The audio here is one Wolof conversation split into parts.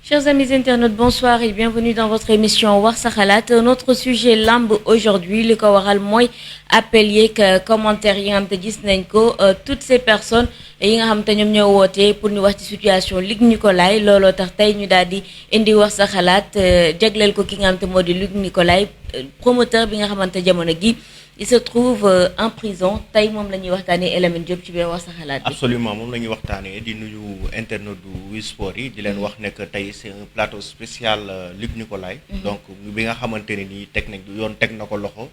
Chers amis internautes, bonsoir et bienvenue dans votre émission Wax Sa Xalaat. Notre sujet lamb aujourd'hui, li ko waral mooy appel yeeg commentaires yi nga xam te gis nañ ko toutes ces personnes yi nga xam te ñoom ñoo woote pour ñu wax ci situation Luc Nicolaï looloo tax tey ñu daal di indi Wax Sa Xalaat jagleel ko ki nga xam te moo di Luc Nicolaï promoteur bi nga xamante jamono gi il se trouve en prison tey moom la ñuy waxtaanee Elamine Diop ci biir Wax Sa Xalaat bi. Absolument moom la ñuy waxtaanee di nuyu internaute du Wii Sport yi di leen wax ne que tey c'est un plateau spécial Luc Nicolaï. Donc bi nga xamante ne nii teg nañ yoon teg na ko loxo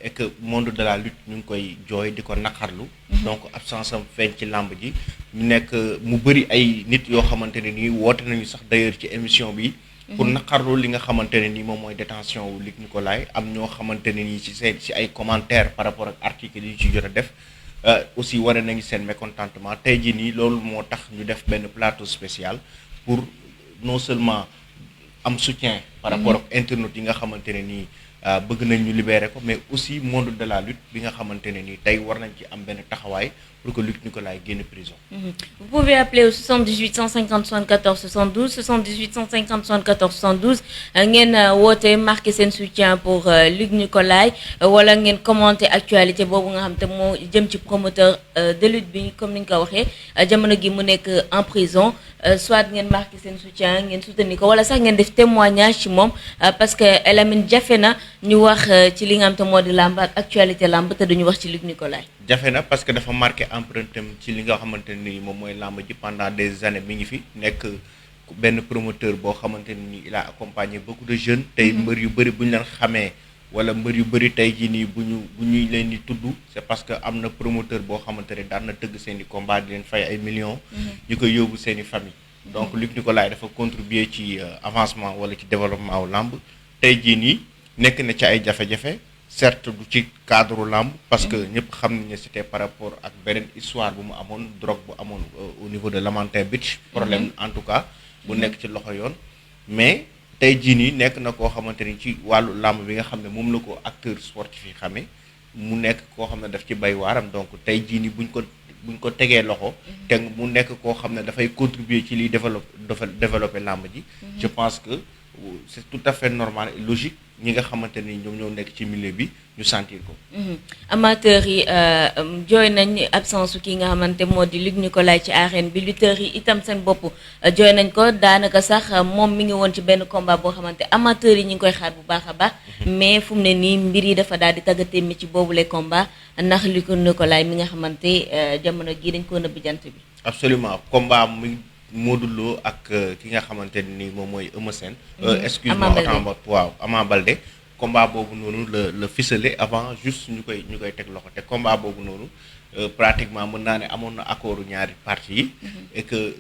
et que monde de la lutte ñu ngi koy jooy di ko naqarlu. Donc absence am feeñ ci làmb ji ñu nekk mu bëri ay nit yoo xamante ne nii woote nañu sax d'ailleurs ci émission bi. pour naqarlu li nga xamante ne nii moom mooy détention wu Luc Nicolaï am ñoo xamante ne nii ci ay commentaires par rapport ak article yi ñu ci jot a def aussi wane nañu seen mécontentement tey jii nii loolu moo tax ñu def benn plateau spécial pour non seulement am soutien par rapport ak internautes yi nga xamante ne nii bëgg nañ ñu libérer ko mais aussi monde de la lutte bi nga xamante ne nii tey war nañ ci am benn taxawaay pour que Luc Nicolaï génn prison. Vous pouvez appeler au 78 150 74 72 78 150 74 72 ngeen woote marqué seen soutien pour Luc Nicolaï wala ngeen commenter actualité boobu nga xam te moo jëm ci promoteur de lutte bi comme ni nga ko waxee jamono gi mu nekk en prison soit ngeen marqué seen soutien ngeen soutenir ko wala sax ngeen def témoignage ci moom parce que Elamine jafe na ñu wax ci li nga xam te moo di làmb ak actualité làmb te duñu wax ci Luc Nicolaï. jafe na parce que dafa marqué empreinte am ci li nga xamante ni moom mooy làmb ji pendant des années mi ngi fi nekk benn promoteur boo xamante ni il a accompagné beaucoup de jeunes. tey mbër yu bëri bu ñu leen xamee wala mbër yu bëri tey jii nii bu ñuy leen di tudd c'est parce que am na promoteur boo xamante ne daan na tëgg seen i combat di leen fay ay millions. ñu koy yóbbu seen i famille. donc Luc Nicolaï dafa contribuer ci avancement wala ci développement wu làmb tey jii nii nekk na ci ay jafe-jafe. certes du ci cadre làmb parce que ñëpp xam nañ ne c'était par rapport ak beneen histoire bu mu amoon drogue bu amoon au niveau de Lamantin Beach problème en tout cas bu nekk ci loxo yoon mais tey jii nii nekk na koo xamante ni ci wàllu làmb bi nga xam ne moom la ko acteur sportif yi xamee mu nekk koo xam ne daf ci bay waaram donc tey jii nii buñ ko tegee loxo te mu nekk koo xam ne dafay contribuer ci liy développer làmb ji je pense que c'est tout à fait normal et logique ñi nga xamante ni ñoom ñoo nekk ci milieu bi ñu sentir ko. amateurs yi jooy nañ absence ki nga xamante moo di Luc Nicolaï ci arène bi lutteurs yi itam seen bopp jooy nañ ko daanaka sax moom mi ngi woon ci benn combat boo xamante amateurs yi ñu ngi koy xaar bu baax a baax. mais fu mu ne nii mbir yi dafa daal di tàggatee mi ci boobule combat ndax Luc Nicolaï mi nga xamante jamono gii dañ ko nëbb jant bi. absolument combat mi. Modou Lo ak ki nga xamante ni moom mooy Eumeu Sène. excuse-moi waaw Ama Baldé combat boobu noonu la ficelé avant juste ñu koy teg loxo te combat boobu noonu pratiquement mën naa ne amoon na accordu ñaari parties yi. et que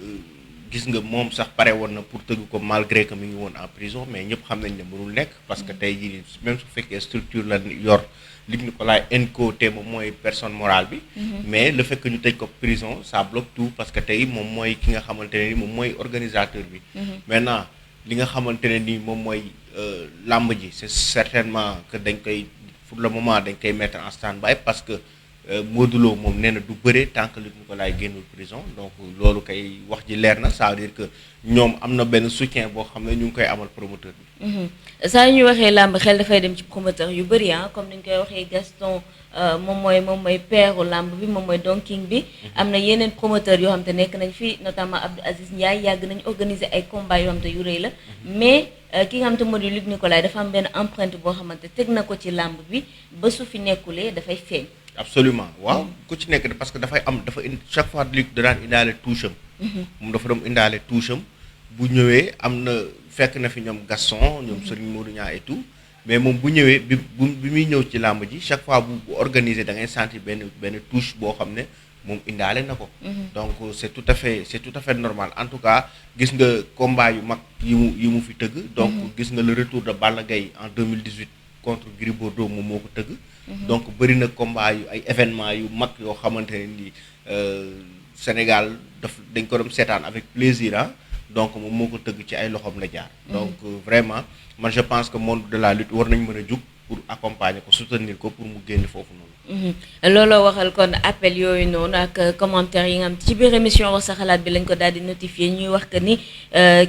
gis nga moom sax pare woon na pour tëgg ko malgré que mi ngi woon en prison mais ñëpp xam nañ ne mënul nekk. parce que tey jii même su fekkee structure la yor. Luc Nicolaï NCO te moom mooy personne morale bi. mais le fait que ñu tëj ko prison ça bloque tout parce que tey moom mooy ki nga xamante ne ni moom mooy organisateur bi. maintenant li nga xamante ne ni moom mooy làmb ji c'est certainement que dañ koy pour le moment dañ koy mettre en stand-by parce que Modou Lo moom nee na du bëre tant que Luc Nicolaï génnul prison donc loolu kay wax ji leer na ça veut dire que ñoom am na benn soutien boo xam ne ñu ngi koy amal promoteur bi. saa yu ñu waxee làmb xel dafay dem ci promoteur yu bëri comme ni ñu koy waxee Gaston moom mooy peeru làmb bi moom mooy Don King bi. am na yeneen promoteur yoo xam te nekk nañ fi notamment Abdou Aziz Ndiaye yàgg nañu organiser ay combats yoo xam te yu rëy la mais ki nga xam te moo di Luc Nicolaï dafa am benn empreinte boo xamante teg na ko ci làmb bi ba su fi nekkulee dafay feeñ. absolument waaw ku ci nekk parce que dafa chaque fois Luc da daan indaale touche am. moom dafa doon indaale touche am bu ñëwee am na fekk na fi ñoom Gaston ñoom Serigne Modou Niang et tout mais moom bu ñëwee bi muy ñëw ci làmb ji chaque fois bu organiser da ngay sentir benn touche boo xam ne moom indaale na ko. donc c'est tout à fait normal en tout cas gis nga combat yu mag yi mu fi tëgg. donc gis nga le retour de Balla Gaye en 2018 contre Gris Bordeaux moom moo ko tëgg. donc bëri na combat yu ay événement yu mag yoo xamante ne ni Sénégal dañ ko doon seetaan avec plaisir ah donc moom moo ko tëgg ci ay loxoom la jaar. donc vraiment man je pense que monde de la lutte war nañ mën a jug pour accompagner ko soutenir ko pour mu génn foofu noonu. looloo waxal kon appel yooyu noonu ak commentaire yi nga xam ci biir émission wax sa xalaat bi lañ ko daal di notifié ñuy wax que ni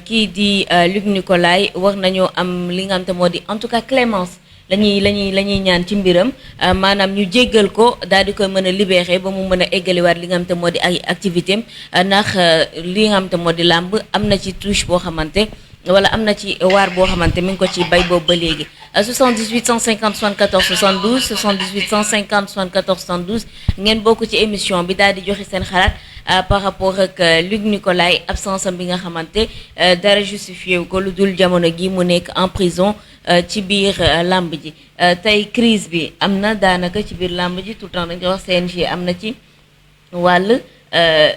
kii di Luc Nicolaï war nañoo am li nga xam te moo di en tout cas clémence la ñuy ñaan ci mbiram maanaam ñu jéggal ko daal di koy mën a libéré ba mu mën a eggaliwaat li nga xam te moo di ay activité am ndax li nga xam te moo di làmb am na ci touche boo xamante wala am na ci waar boo xamante mi ngi ko ci bay boobu ba léegi 78 150 74 72 78 150 74 72 ngeen bokk ci émission bi daal di joxe seen xalaat par rapport ak Luc Nicolaï absence am bi nga xamante dara justifié wu ko lu dul jamono gi mu nekk en prison ci biir làmb ji tey crise bi am na daanaka ci biir làmb ji tout le temps dañ koy wax CNG am na ci wàll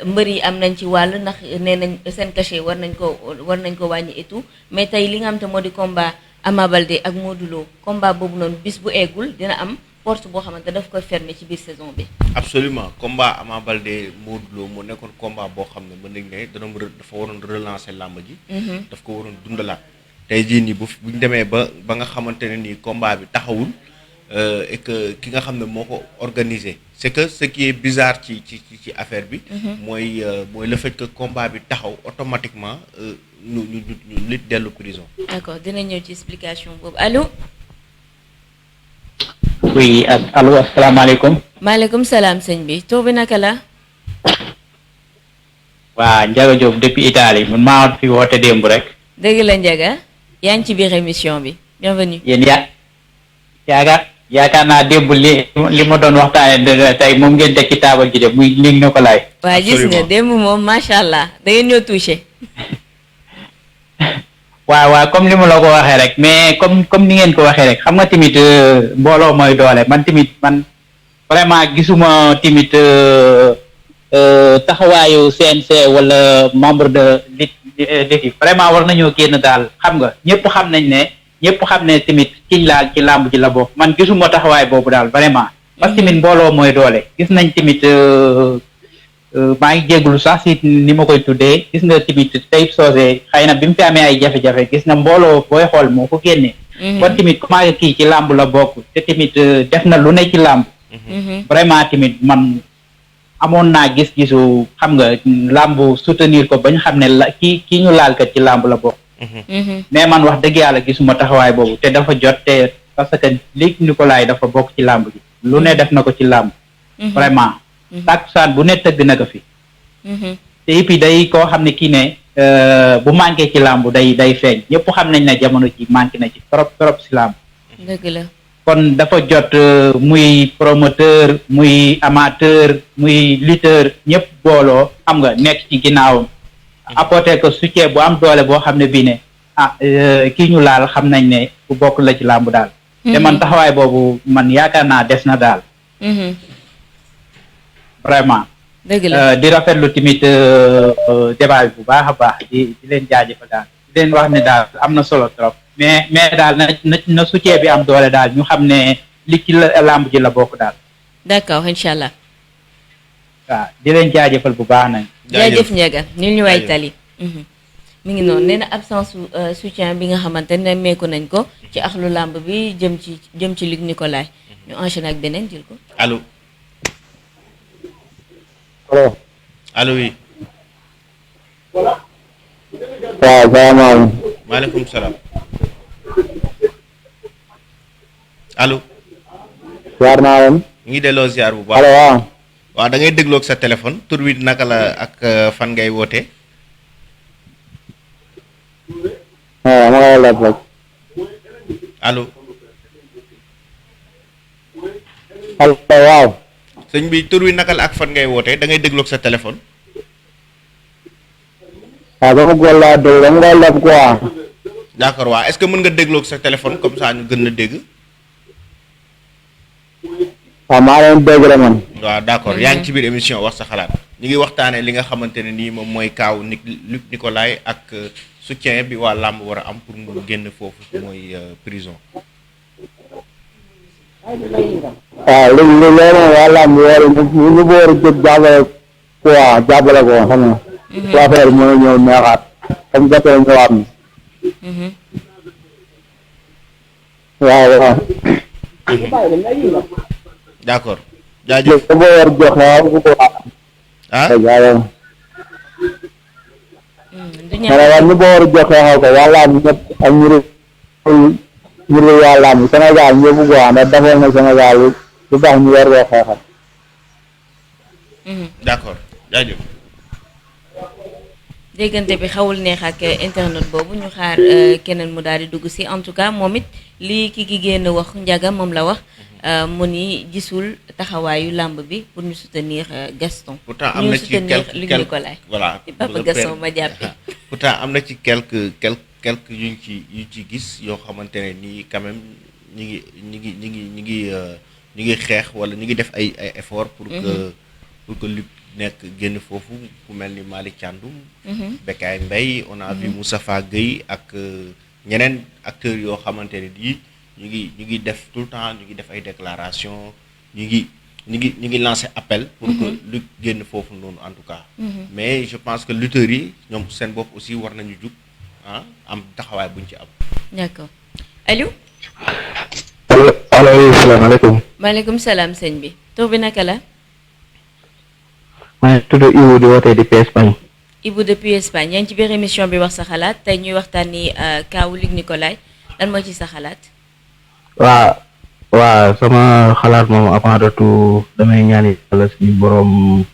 mbër yi am nañ ci wàll ndax nee nañ seen cachet war nañ ko wàññi et tout mais tey li nga xam te moo di combat Ama Baldé ak Modou Lo combat boobu noonu bis bu eggul dina am porte boo xamante daf koy fermer ci biir saison bi. absolument combat Ama Baldé Modou Lo moo nekkoon combat boo xam ne mën nañ ne dafa waroon relancer làmb ji. daf ko waroon dundalaat. tey jii nii buñ demee ba nga xamante ne nii combat bi taxawul et que ki nga xam ne moo ko organisé c'est que ce qui est bizarre ci affaire bi. mooy le fait que combat bi taxaw automatiquement ñu nit dellu prison. d'accord dina ñëw ci explication boobu allo. oui allo asalaamaaleykum. maaleykum salaam sëñ bi tur bi naka la. waa Ndiaga Diop depuis Italie man maa fi woote démb rek. dëgg la Ndiaga yaa ngi ci biir émission bi bienvenue. yéen yaakaar naa démb li ma doon waxtaanee tey moom ngeen teg ci taabal ji de muy Luc Nicolaï. waaw gis nga démb moom macha allah da ngeen ñoo touché. waaw comme li ma la ko waxee rek mais comme ni ngeen ko waxee rek xam nga tamit mbooloo mooy doole man vraiment gisuma tamit taxawaayu CNC wala membre de l'équipe vraiment war nañoo génn daal xam nga ñëpp xam ne tamit kiñ laal ci làmb ji la bokk man gisuma taxawaay boobu daal vraiment parce que tamit mbooloo mooy doole gis nañ tamit maa ngi jégalu sax si ni ma koy tuddee gis nga tamit Taïb Socé xëy na bi mu fi amee ay jafe-jafe gis nga mbooloo booy xool moo ko génnee kon tamit comment kii ci làmb la bokk te tamit def na lu ne ci làmb vraiment tamit man amoon naa gis-gisu xam nga làmb soutenir ko bañ xam ne kii ñu laal kat ci làmb la bokk mais man wax dëgg yàlla gisuma taxawaay boobu te dafa jot te parce que Luc Nicolaï dafa bokk ci làmb ji lu ne def na ko ci làmb vraiment takkusaan bu ne tëgg na ko fi te et puis day koo xam ne kii ne bu manqué ci làmb day feeñ ñëpp xam nañ ne jamono ji manqué na ci trop si làmb dëgg la kon dafa jot muy promoteur muy amateur muy lutteur ñëpp booloo xam nga nekk ci ginnaawam apporter que soutien bu am doole boo xam ne bii ne kii ñu laal xam nañ ne bu bokk la ci làmb daal te man taxawaay boobu man yaakaar naa des na daal vraiment dëgg la di rafetlu tamit débat bi bu baax a baax di leen jaajëfal daal di leen wax ne daal am na solo trop mais daal na soutien bi am doole daal ñu xam ne li ci làmb ji la bokk daal d'accord incha allah waaw di leen jaajëfal bu baax nañ jaajëf Ndiaga ñu waay tali mi ngi noonu nee na absence soutien bi nga xamante ne meeku nañ ko ci axlu làmb bi jëm ci Luc Nicolaï ñu enchaîner ak beneen jël ko allo allo oui waaw salaamaaleykum maaleykum salaam allo ziar naa leen ñu ngi delloo ziar bu baax allo waaw da ngay dégloo ak sa téléphone tur wi naka la ak fan ngay wootee waaw ma koy laaj rek allo allo waaw sëñ bi tur wi naka la ak fan ngay wootee da ngay dégloo ak sa téléphone waaw dama ko laa dégg dama koy laaj quoi d'accord waaw est-ce que mën nga dégloo ak sa téléphone comme ça ñu gën la dégg waaw maa leen dégg rek man waaw d'accord yaa ngi ci biir émission wax sa xalaat ñu ngi waxtaanee li nga xamante ne nii moom mooy kaaw Luc Nicolaï ak soutien bi waa làmb war a am pour mu génn foofu mooy prison waaw léegi loolu waa làmb war ñu war a jóg jàppale ko xam nga su affaire bi mën a ñëw neexaat comme jàppale ñëwaat na waaw d'accord jaajëf da boo war jox waaw bu ko ah du ma ne waaw ñu boo war a jox xeexal ko waa làmb ñëpp ak ñu dul waa làmb Sénégal ñëpp ko wax ndax defoon na Sénégal lu tax ñu war koo xeexal d'accord jaajëf déggante bi xawul neex ak internet boobu ñu xaar keneen mu daal di dugg si en tout cas moom it lii ki génn wax Ndiaga moom la wax mu ni gisul taxawaayu làmb bi pour ñu soutenir Gaston. pourtant am na ci quelques voilà Papa Gaston ma jàppe pourtant am na ci quelques yuñ ci gis yoo xamante ne nii quand même ñi ngi xeex wala ñi ngi def ay effort pour que lu nekk génn foofu ku mel ni Malick Thiandoum Bekaay Mbaye on a vu Moustapha Gueye ak ñeneen acteurs yoo xamante ne nii ñu ngi def tout le temps ñu ngi def ay déclaration ñu ngi lancer appel pour que lu génn foofu noonu en tout cas mais je pense que lutteurs yi ñoom seen bopp aussi war nañu jug am taxawaay buñ ci am d'accord allo allo salaamaaleykum maaleykum salaam sëñ bi tur bi naka la maa ngi tudd Ibou di wootee depuis Espagne Ibou depuis Espagne yaa ngi ci biir émission bi wax sa xalaat tey ñuy waxtaan ni kaawu Luc Nicolaï lan moo ci sa xalaat waa sama xalaat moom avant de tout damay ñaan yàlla suñu boroom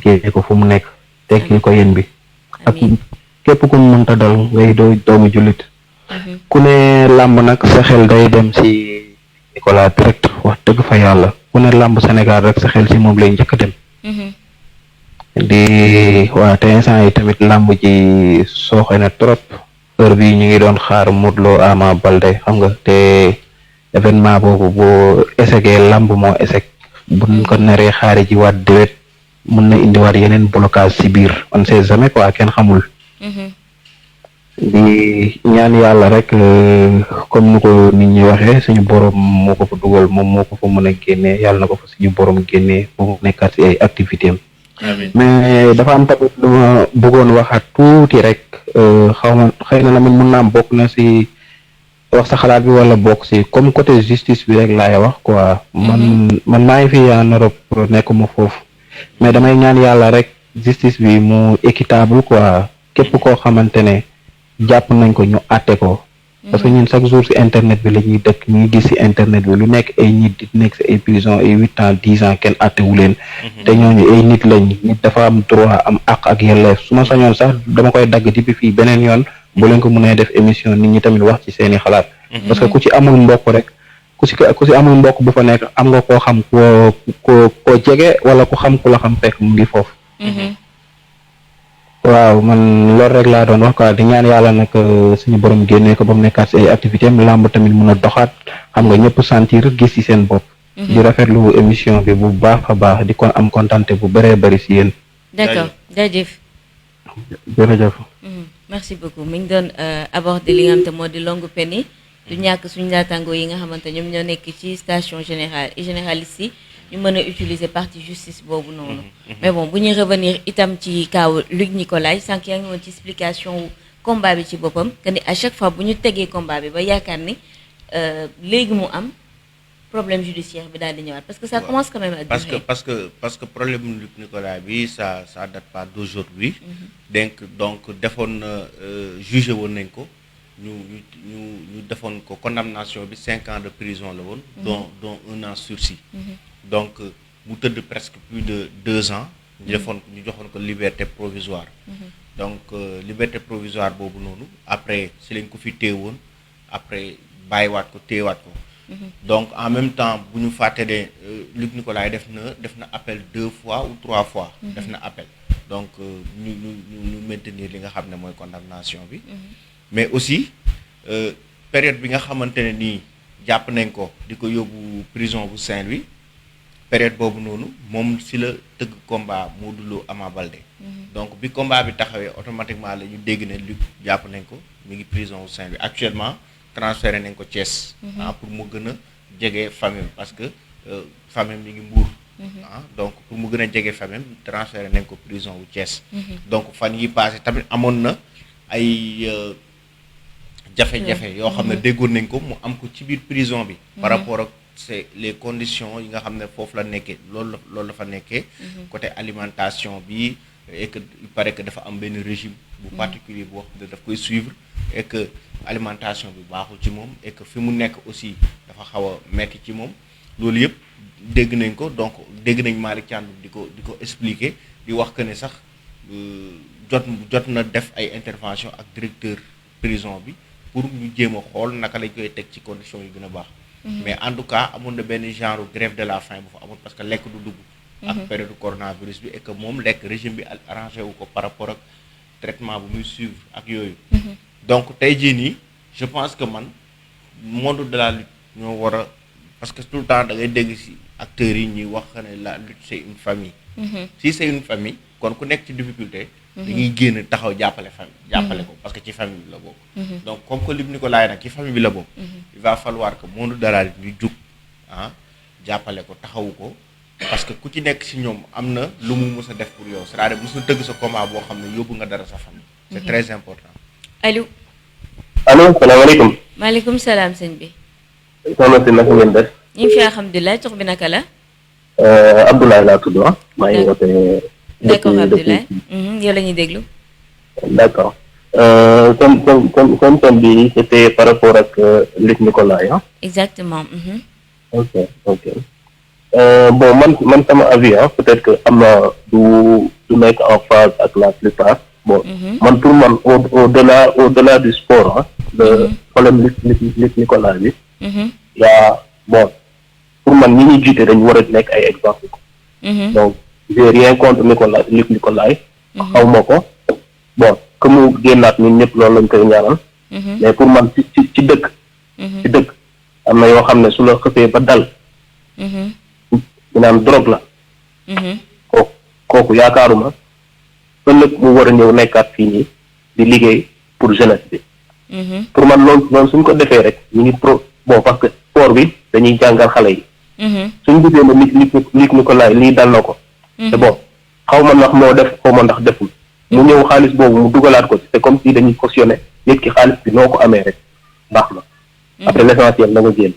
génne ko fu mu nekk tekki ko yéen bi ak képp ku mu mënta dal ngay doomu jullit ku ne làmb nag sa xel day dem ci Nicolas direct wax dëgg fa yàlla ku ne làmb Sénégal rek sa xel ci moom lay njëkk a dem di waa te instant yi tamit làmb ji sooxe na trop heure bi ñu ngi doon xaar Modou Lo Ama Baldé xam nga te événement boobu boo échecgee làmb moo échec buñ ko naree xaare ji waat déwét mën na indiwaat yeneen blocage ci biir on sait jamais quoi kenn xamul di ñaan yàlla rek comme nu ko nit ñi waxee suñu borom moo ko fa dugal moom moo ko fa mën a génnee yàlla na ko fa suñu borom génnee ba mu nekkaat ci ay activité am mais dafa am tamit lu ma bëggoon waxaat tuuti rek xaw ma xëy na tamit mën naa am bokk na ci wax sa xalaat bi wala bokk ci comme côté justice bi rek laay wax quoi man maa ngi fi en Europe nekkuma foofu mais damay ñaan yàlla rek justice bi mu équitable quoi képp koo xamante ne jàpp nañ ko ñu àtte ko parce que ñun chaque jour ci internet bi la ñuy dëkk ñu ngi gis ci internet bi lu nekk ay nit di nekk ci ay prison ay 8 ans 10 ans kenn àttewu leen te ñooñu ay nit lañ nit dafa am droit am àq ak yelleef su ma sañoon sax dama koy dagg di bi fii beneen yoon bu leen ko mënee def émission nit ñi tamit wax ci seeni xalaat parce que ku ci amul mbokk rek ku ci amul mbokk bu fa nekk am nga koo xam koo jege wala ku xam ku la xam fekk mu ngi foofu waaw man loolu rek laa doon wax quoi di ñaan yàlla nag suñu borom génnee ko ba mu nekkaat ci ay activité am làmb tamit mën a doxaat xam nga ñëpp sentir gis ci seen bopp di rafetlu émission bi bu baax a baax di kon am kontante bu bëree bëri ci yéen d'accord jaajëf jërëjëf merci beaucoup mi ngi doon aborder li nga xamante moo di longue peine yi du ñàkk suñu naataangoo yi nga xamante ñoom ñoo nekk ci station généraliste yi ñu mën a utiliser partie justice boobu noonu mais bon bu ñuy revenir itam ci kaaw Luc Nicolaï sànq yaa ngi woon ci explication wu combat bi ci boppam que ni à chaque fois bu ñu tegee combat bi ba yaakaar ni léegi mu am problème judiciaire bi daal di ñëwaat parce que ça commence quand même à durer parce que problème Luc Nicolaï bi ça date pas d'aujourd'hui donc defoon na jugé woon nañ ko ñu defoon ko condamnation bi 5 ans de prison la woon dont 1 an sursis donc mu tëdd presque plus de 2 ans ñu joxoon ko liberté provisoire donc liberté provisoire boobu noonu après si lañ ko fi téewoon après bàyyiwaat ko téewaat ko donc en même temps bu ñu fàtte ne Luc Nicolaï def na appel 2 fois ou 3 fois def na appel donc ñu maintenir li nga xam ne mooy condamnation bi mais aussi période bi nga xamante ne nii jàpp nañ ko di ko yóbbu prison bu Saint-Louis période boobu noonu moom si la tëgg combat Modou Lo Ama Baldé donc bi combat bi taxawee automatiquement la ñu dégg ne Luc jàpp nañ ko mi ngi prison bu Saint-Louis actuellement transféré nañ ko Thiès pour mu gën a jege famille parce que famille mi ngi Mbour. Donc pour mu gën a jege famille transféré nañ ko prison wu Thiès. Donc fan yi passé tamit amoon na ay jafe-jafe yoo xam ne déggoon nañ ko mu am ko ci biir prison bi. par rapport ak c'est les conditions yi nga xam ne foofu la nekkee loolu la fa nekkee. côté alimentation bi et que il paraît que dafa am benn régime bu particulier boo xam ne daf koy suivre et que alimentation bi baaxul ci moom et que fi mu nekk aussi dafa xaw a metti ci moom loolu yëpp dégg nañ ko donc dégg nañ Malick Thiandoum di ko expliquer di wax que ne sax jot na def ay intervention ak directeur prison bi pour ñu jéem a xool naka lañ koy teg ci conditions yu gën a baax. mais en tout cas amoon na benn genre grève de la faim bu fa amoon parce que lekk du dugg. ak période coronavirus bi et que moom lekk régime bi arrangé wu ko par rapport ak traitement bu muy suivre ak yooyu. donc tey jii nii je pense que man monde de la lutte ñoo war a parce que tout le temps da ngay dégg ci acteurs yi ñuy wax ne la lutte c'est une famille. si c'est une famille kon ku nekk ci difficulté. dañuy génn taxaw jàppale ko parce que ci famille bi la bokk. donc comme que Luc Nicolaï nag ci famille bi la bokk. il va falloir que monde de la lutte ñu jug jàppale ko taxawu ko. parce que ku ci nekk ci ñoom am na lu mu mës a def pour yow c'est-à-dire mës na tëgg sa combat boo xam ne yóbbu nga dara sa famille. c'est très important. allo. salaamaaleykum. maaleykum salaam sëñ bi. soxna si naka ngeen def. ñu ngi fi alhamdulilah tur bi naka la. Abdoulaye laa tudd maa ngi wootee. d'accord Abdoulaye. yow la ñuy déglu. d'accord comme thème bi c'était par rapport ak Luc Nicolaï exactement. ok bon man sama avis peut-être que am na du nekk en phase ak la plupart bon man pour man au-delà du sport le problème Luc Nicolaï bi yaa bon pour man ñi ñuy jiite dañu war a nekk ay exemple donc j'ai rien contre Luc Nicolaï xaw ma ko bon que mu génnaat ñun ñëpp loolu lañ koy ñaanal mais pour man ci dëkk am na yoo xam ne su la xëppee ba dal ñu naan drogue la kooku yaakaaruma ëllëg mu war a ñëw nekkaat fii nii di liggéey pour jeunesse bi pour man loolu suñ ko defee rek ñu ngi bon parce que sport bi dañuy jàngal xale yi suñ gisee ne Luc Nicolaï lii dal na ko c'est bon xaw ma ndax moo def xaw ma ndax deful mu ñëw xaalis boobu mu dugalaat ko ci c'est comme si dañuy cautionné nit ki xaalis bi noo ko amee rek baax na après l'essentiel na nga génn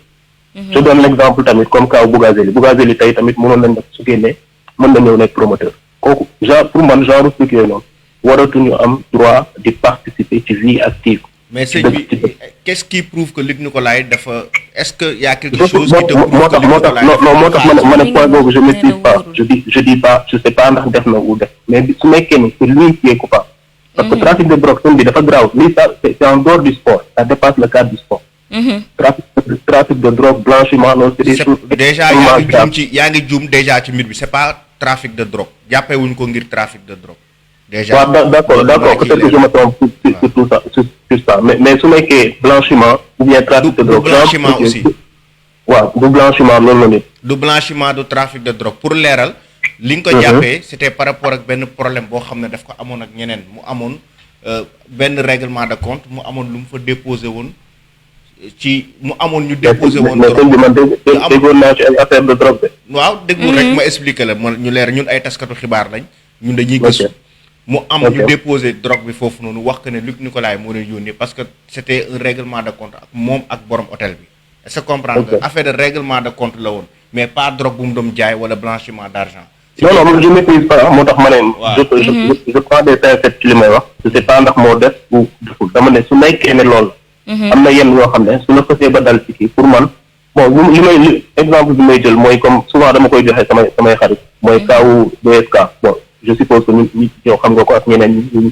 je donne l'exemple tamit comme kaw Bougazelli tey tamit mënoon nañ def su génnee mën na ñëw nekk promoteur kooku genre pour man genre truc yooyu noonu waratuñu am droit di participer ci vie active. mais sëñ bi qu'est-ce qui prouve que Luc Nicolaï dafa est-ce que y a quelque chose qui te prouve que Luc Nicolaï moo tax ma ne point boobu je maîtrise pas je dis pas je sais pas ndax def na ou def mais su nekkee ni c'est lui qui est coupable parce que trafic de drogue sëñ bi dafa grave lii ça c'est en dehors du sport ça dépasse le cadre du sport. Trafic de drogue blanchiment loolu c'est des choses déjà yaa ngi juum déjà ci mbir bi c'est pas trafic de drogue jàppee wuñ ko ngir trafic de drogue. déjà waaw d'accord peut-être que je me trompe sur tout ça sur ça mais su nekkee blanchiment ou bien trafic de drogue. blanchiment aussi. waaw du blanchiment loolu la nit. du blanchiment du trafic de drogue pour leeral. li nga ko jàppee c'était par rapport ak benn problème boo xam ne daf ko amoon ak ñeneen mu amoon benn règlement de compte mu amoon lu mu fa déposé woon. mu amoon ñu déposé woon drogue mais man déggoon naa ci ay affaire de drogue de. waaw déglu rek ma expliquer la man ñu leer ñun ay taskatu xibaar lañ ñun dañuy gëstu mu am ñu déposé drogue bi foofu noonu wax que ne Luc Nicolaï moo leen yónnee parce que c'était un règlement de compte ak moom ak borom hôtel bi est-ce que comprendre nga affaire de règlement de compte la woon mais pas drogue bu mu doon jaay wala blanchiment d'argent. non je maîtrise pas moo tax ma ne je prends des pincettes ci li may wax je sais pas ndax moo def ou deful dama ne su nekkee ne loolu am na yenn yoo xam ne su la fësee ba dal ci kii pour man bon li exemple bi may jël mooy comme souvent dama koy joxe samay xarit mooy kaawu DSK bon je suppose que ñu yow xam nga ko ak ñeneen ñu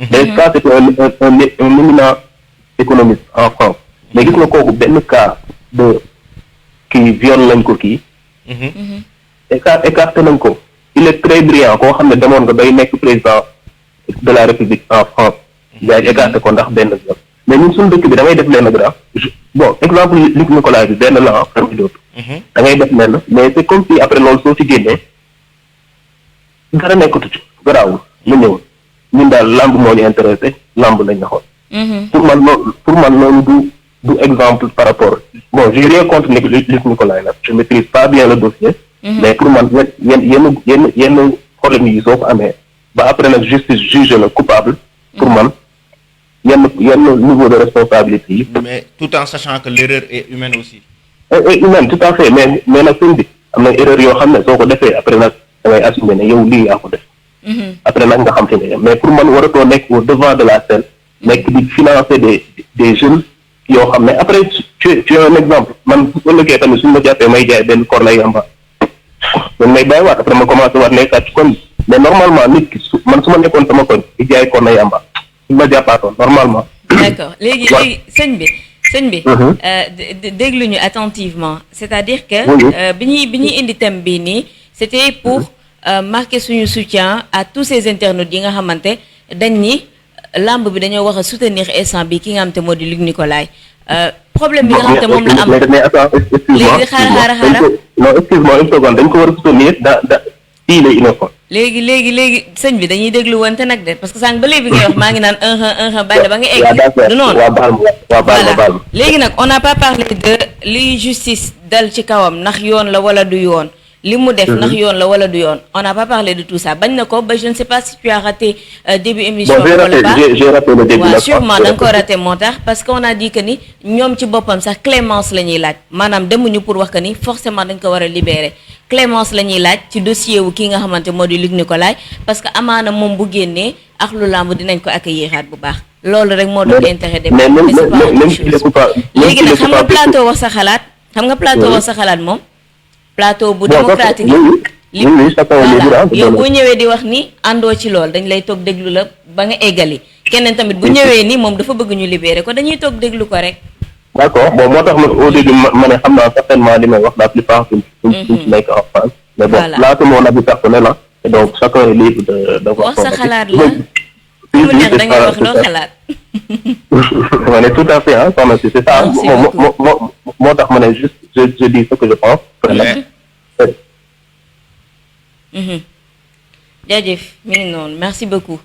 DSK c'est un éminent économiste en France mais gis nga kooku benn cas de kii viol lañ ko kii écarté nañ ko il est très brillant koo xam ne demoon nga bay nekk président de la République en France gars yi écarté ko ndax benn viol mais ñun suñu dëkk bi da ngay def leen grave bon exemple Luc Nicolaï bi benn la parmi d'autres da ngay def leen mais c'est comme si après loolu soo ci génnee dara nekkatu ci garaawul mu ñëw ñun daal lamb moo ñu intéressé lamb lañ na xool pour man loolu du exemple par rapport bon j'ai rien contre Luc Nicolaï là je maîtrise pas bien le dossier mais pour man yenn problème yi soo ko amee ba après nag justice juge le coupable pour man yenn niveau de responsabilité yi mais tout en sachant que l'erreur est humaine aussi et humaine tout à fait mais nag sëñ bi am na erreur yoo xam ne soo ko defee après nag da ngay assumer ne yow lii yaa ko def après nag nga xam fi nga mais pour man waratoo nekk au devant de la scène nekk di financer des jeunes yoo xam ne après tu es un exemple man su ëllëgee tamit suñu ma jàppee may jaay benn corps lay yamba dañ may bàyyi waat après ma commencé waat nekkaat ci koñ mais normalement nit ki man su ma nekkoon sama koñ di jaay corps lay yamba suñu ma jàppaatoon normalement. D'accord léegi sëñ bi déglu ñu attentivement c'est-à-dire que bi ñuy indi thème bii nii c'était pour marquer suñu soutien à tous ces internautes yi nga xamante dañ ni lamb bi dañoo war a soutenir instant bi ki nga xam te moo di Luc Nicolaï problème bi nga xam te moom la am léegi xaaral non excuse-moi une seconde dañ ko war a soutenir da fii lay innocent léegi sëñ bi dañuy déglu wante nag de parce que sànq ba léegi ngay wax maa ngi naan bàyyi ba nga egg du noonu voilà léegi nag on n'a pas parlé de li justice dal ci kawam ndax yoon la wala du yoon li mu def ndax yoon la wala du yoon on n'a pas parlé de tout ça bañ na ko ba je ne sais pas si tu as raté début émission wala pas j'ai raté le début waaw sûrement da nga ko raté moo tax parce que on a dit que ni ñoom ci boppam sax clémence la ñuy laaj maanaam demuñu pour wax que ni forcément dañ ko war a libérer clémence la ñuy laaj ci dossier wu kii nga xamante moo di Luc Nicolaï parce que amaana moom bu génnee ak lu lamb dinañ ko accueillir bu baax loolu rek moo doon intérêt de léegi nag xam nga plateau wax sa xalaat moom plateau bu démocratique yow boo ñëwee di wax ni àndoo ci lool dañ lay toog déglu la ba nga eggali keneen tamit bu ñëwee ni moom dafa bëgg ñu libérer ko dañuy toog déglu ko rek d'accord bon moo tax ma au début ma ne xam naa certainement li may wax la plupart suñ nekk en France mais bon là c'est mon avis personnel là et donc chacun est libre de wax sa xalaat la mu neex da ngay wax loo xalaat ma ne tout à fait ah soxna si c'est ça moo tax ma ne juste je dis ce que je pense jaajëf mi ngi noonu merci beaucoup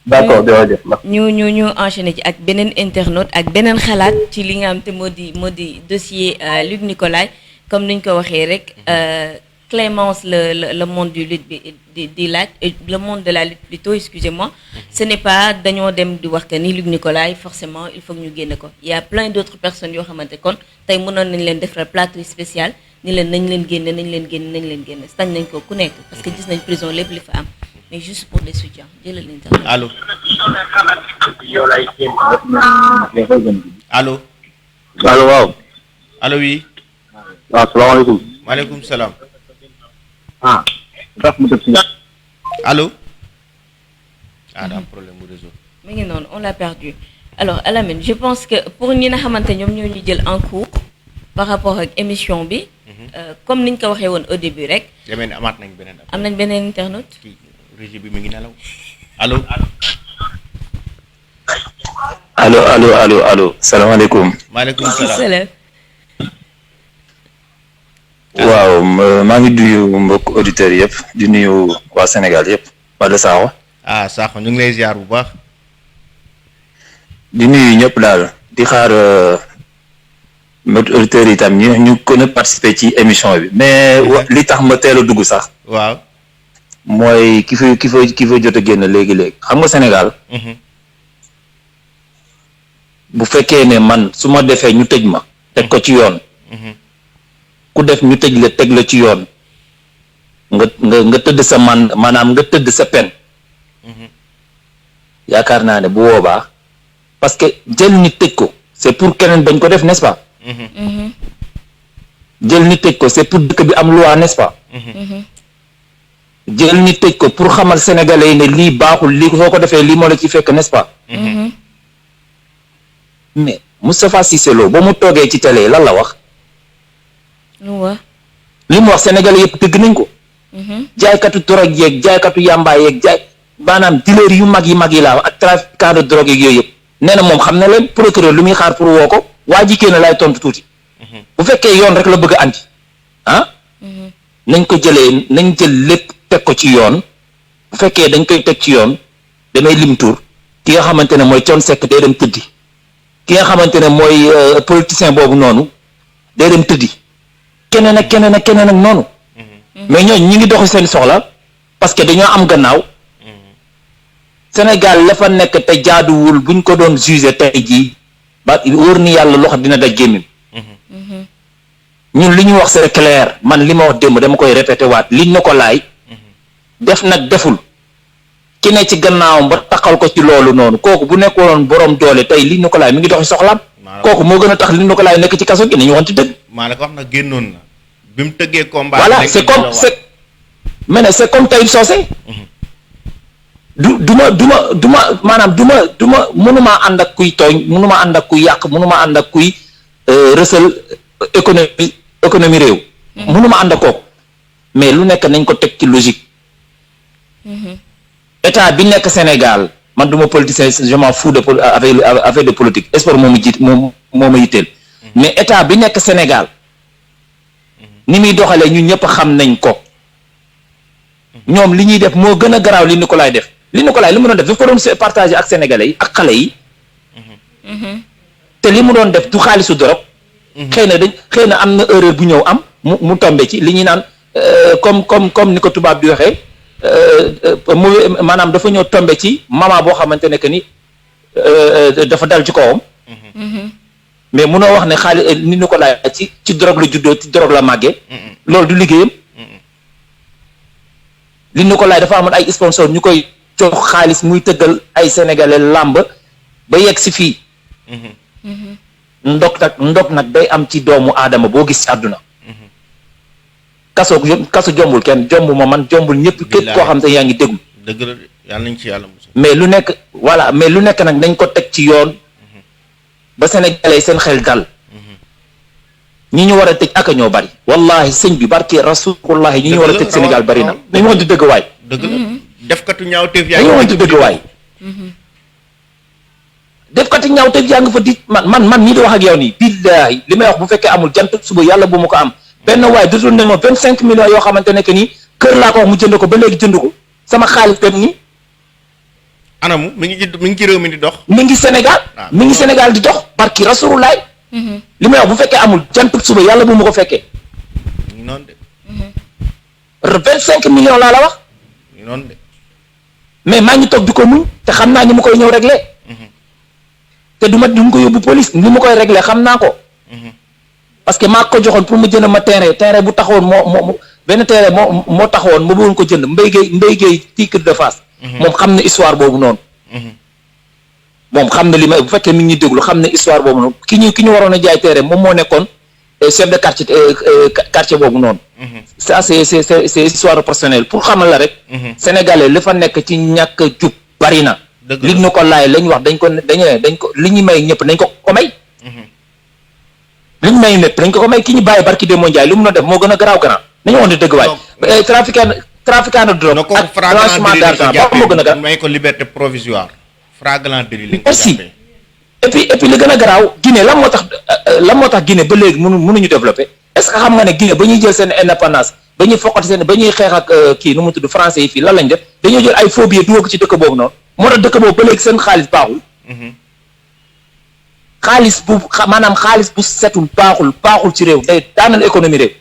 d'accord jërëjëf ñu enchaîner ci ak beneen internaute ak beneen xalaat ci li nga xam te moo di dossier Luc Nicolaï comme niñ ko waxee rek clémence le monde du lutte bi di laaj le monde de la lutte plutôt excusez-moi ce n'est pas dañoo dem di wax que ni Luc Nicolaï forcément il faut que ñu génne ko il y a plein d'autres personnes yoo xamante kon tey mënoon nañ leen defal plateau spécial ni leen nañ leen génne sañ nañ ko ku nekk parce que gis nañ prison lépp li fa am mais juste pour des soutiens jëlal l'internet allo waaw allo oui waaw salaamaaleykum maaleykum salaam allo daa am problème bu réseau mi ngi noonu on l'a perdu alors Alamine je pense que pour ñi nga xamante ñoom ñoo ñu jël en cours par rapport ak émission bi comme niñ ko waxee woon au début rek am nañ beneen internaute régie bi mi ngi nelaw allo allo salaamaaleykum maaleykum salaam waaw maa ngi nuyu mbokk auditeurs yëpp di nuyu waa Sénégal yëpp wala Sakho Sakho ñu ngi lay ziar bu baax di nuyu ñëpp daal di xaar mbokk auditeurs yi tam ñu gën a participer ci émission bi mais li tax ma teel a dugg sax waaw mooy ki fa jot a génn léegi xam nga Sénégal bu fekkee ne man su ma defee ñu tëj ma teg ko ci yoon ku def ñu tëj la teg la ci yoon nga tëdd sa maanaam nga tëdd sa pen yaakaar naa ne bu boobaa parce que jël nit tëj ko c'est pour keneen bañ ko def n'est-ce pas jël nit tëj ko c'est pour dëkk bi am loi n'est-ce pas jël nit tëj ko pour xamal sénégalais yi ne lii baaxul lii soo ko defee lii moo la ci fekk n'est-ce pas mais Moustapha Cissé Lo ba mu toogee ci télé lan la wax li mu wax sénégalais yëpp dégg nañ ko jaaykatu drogue yeeg jaaykatu yamba yeeg maanaam dealer yu mag yi laa ak trafiquant de drogue yeeg yooyu yëpp nee na moom xam na leen procureur lu muy xaar pour woo ko waa ji na lay tontu tuuti bu fekkee yoon rek la bëgg a andi nañ ko nañ jël lépp teg ko ci yoon bu fekkee dañ koy teg ci yoon damay lim tur ki nga xamante ne mooy Thione Seck day dem tëddi ki nga xamante ne mooy politicien boobu noonu day dem tëddi keneen ak keneen ak keneen ak noonu mais ñooñu ñi ngi doxi seen soxla parce que dañoo am gannaaw Sénégal la fa nekk te jaaduwul buñ ko doon jugé tey jii ba wóor ni yàlla loxo dina daj gémmiñ ñun li ñu wax c'est clair man li ma wax démb dama koy répété waat liñ na ko laay def nag deful ki ne ci gannaawam ba taxal ko ci loolu noonu kooku bu nekkoon borom doole tey liñ na ko laay mi ngi doxi soxlaam kooku moo gën a tax liñ na ko laay nekk ci kaso gi nañu waxante dëgg maa la ko wax na génnoon na bi mu tëggee combat voilà c'est comme Taïb Socé du ma maanaam du ma mënuma ànd ak kuy tooñ mënuma ànd ak kuy yàq mënuma ànd ak kuy rësal économie réew mënuma ànd ak kooku mais lu nekk nañ ko teg ci logique état bi nekk Sénégal man du ma politicien je m'en fous de affaire de politique sport moo ma yitteel mais état bi nekk Sénégal ni muy doxalee ñun ñëpp xam nañ ko ñoom li ñuy def moo gën a garaaw li Nicolas def li Nicolas li mu doon def daf ko doon partager ak sénégalais yi ak xale yi te li mu doon def du xaalisu dorog xëy na am na erreur bu ñëw am mu tombe ci li ñuy naan comme ni ko tubaab di waxee maanaam dafa ñëw tombe ci moment boo xamante ne que ni dafa dal ci kawam mais munoo wax ne xaalis ni Nicolas ci drogue la juddoo ci drogue la màggee loolu du liggéeyam li Nicolas dafa amoon ay sponsor ñu koy jox xaalis muy tëggal ay sénégalais làmb ba yegg si fii ndok nag day am ci doomu aadama boo gis ci àdduna kaso jombul kenn jombu ma man jombul ñëpp képp koo xam te yaa ngi déglu dëgg la yàlla nañ ci yàlla musal mais lu nekk nag dañ ko teg ci yoon ba sénégalais seen xel dal ñi ñu war a tëj ak a ñoo bari wallahi sëñ bi barke rasulullahi ñi ñu war a tëj Sénégal bari na nañu waxante dëgg waay dëgg la defkatu ñaawteef yaa nañu waxante dëgg waay defkatu ñaawteef yaa nga fa di man ñii di wax ak yow nii billahi li may wax bu fekkee amul jant suba yàlla bu mu ko am benn waay détourné ne ma 25 millions yoo xamante ne que nii kër laa ko wax mu jënd ko ba léegi jënd ko sama xaalis dem nii anamu mi ngi ci réew mi di dox mi ngi Sénégal di dox barki rasulullahi li may wax bu fekkee amul jant suba yàlla bu mu ko fekkee noonu de 25 millions laa la wax noonu de mais maa ngi toog di ko muñ te xam naa ni mu koy ñëw réglé te du mu ko yóbbu police ni mu koy réglé xam naa ko parce que maa ko joxoon pour mu jënd ma terrain bu taxawoon moo benn terrain moo taxawoon ma bëggoon ko jënd Mbaye Gueye Tigre de Fass moom xam na histoire boobu noonu moom xam na li may bu fekkee mi ngi déglu xam na histoire boobu noonu ki ñu waroon a jaay terrain moom moo nekkoon chef de quartier boobu noonu ça c'est histoire personnelle pour xamal la rek sénégalais li fa nekk ci ñàkk jub bari na li ñu ko laay lañ wax dañ ko li ñu may ñëpp nañ ko may li ñu may ñëpp dañ ko may ki ñu bàyyi barki de mondial li mu doon def moo gën a garaaw nañu woon di dëgg waay trafiquant de drogue ak blanchiment d'argent ba moo gën a garaaw may ko liberté provisoire flagrant délit lañ ko merci et puis li gën a garaaw Guinée lan moo tax Guinée ba léegi mënuñu développer est-ce que xam nga ne Guinée ba ñuy jël seen indépendance ba ñuy foqati ba ñuy xeex ak kii nu mu tudd français yi fii lan lañ def dañoo jël ay faux billets dugal ko ci dëkk boobu noonu moo tax dëkk boobu ba léegi seen xaalis baaxul maanaam xaalis bu setul baaxul ci réew day daanal économie réew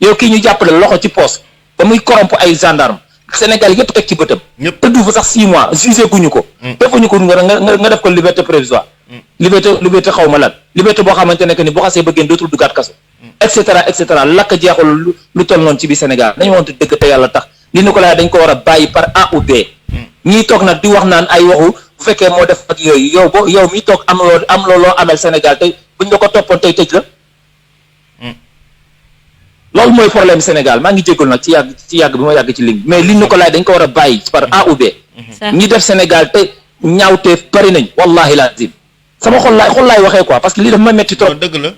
yow kii ñu jàppale loxo ci poste ba muy corrompre ay gendarme Sénégal yëpp teg ci bëtam tëddu fa sax 6 mois jugé guñu ko defuñu ko nga def ko liberté provisoire liberté xaw ma lan liberté boo xamante ne que ni boo xasee ba génn dootul duggaat kaso et cetera lakk jeexul lu toll noonu ci biir Sénégal nañu wonte dëgg te yàlla tax li ni ko laay dañ ko war a bàyyi par A ou B ñii toog nag di wax naan ay waxu bu fekkee moo def ak yooyu yow miy toog am looloo amel Sénégal tey buñ la ko toppoon tey tëj la loolu mooy problème Sénégal maa ngi jégalu nag ci yàgg bi ma yàgg ci ligne mais li ñu ko laaj dañ ko war a bàyyi par A ou B ñi def Sénégal te ñaawteef bari nañ wallahi lazim sama xol laay waxee quoi parce que lii dafa ma metti trop dëgg la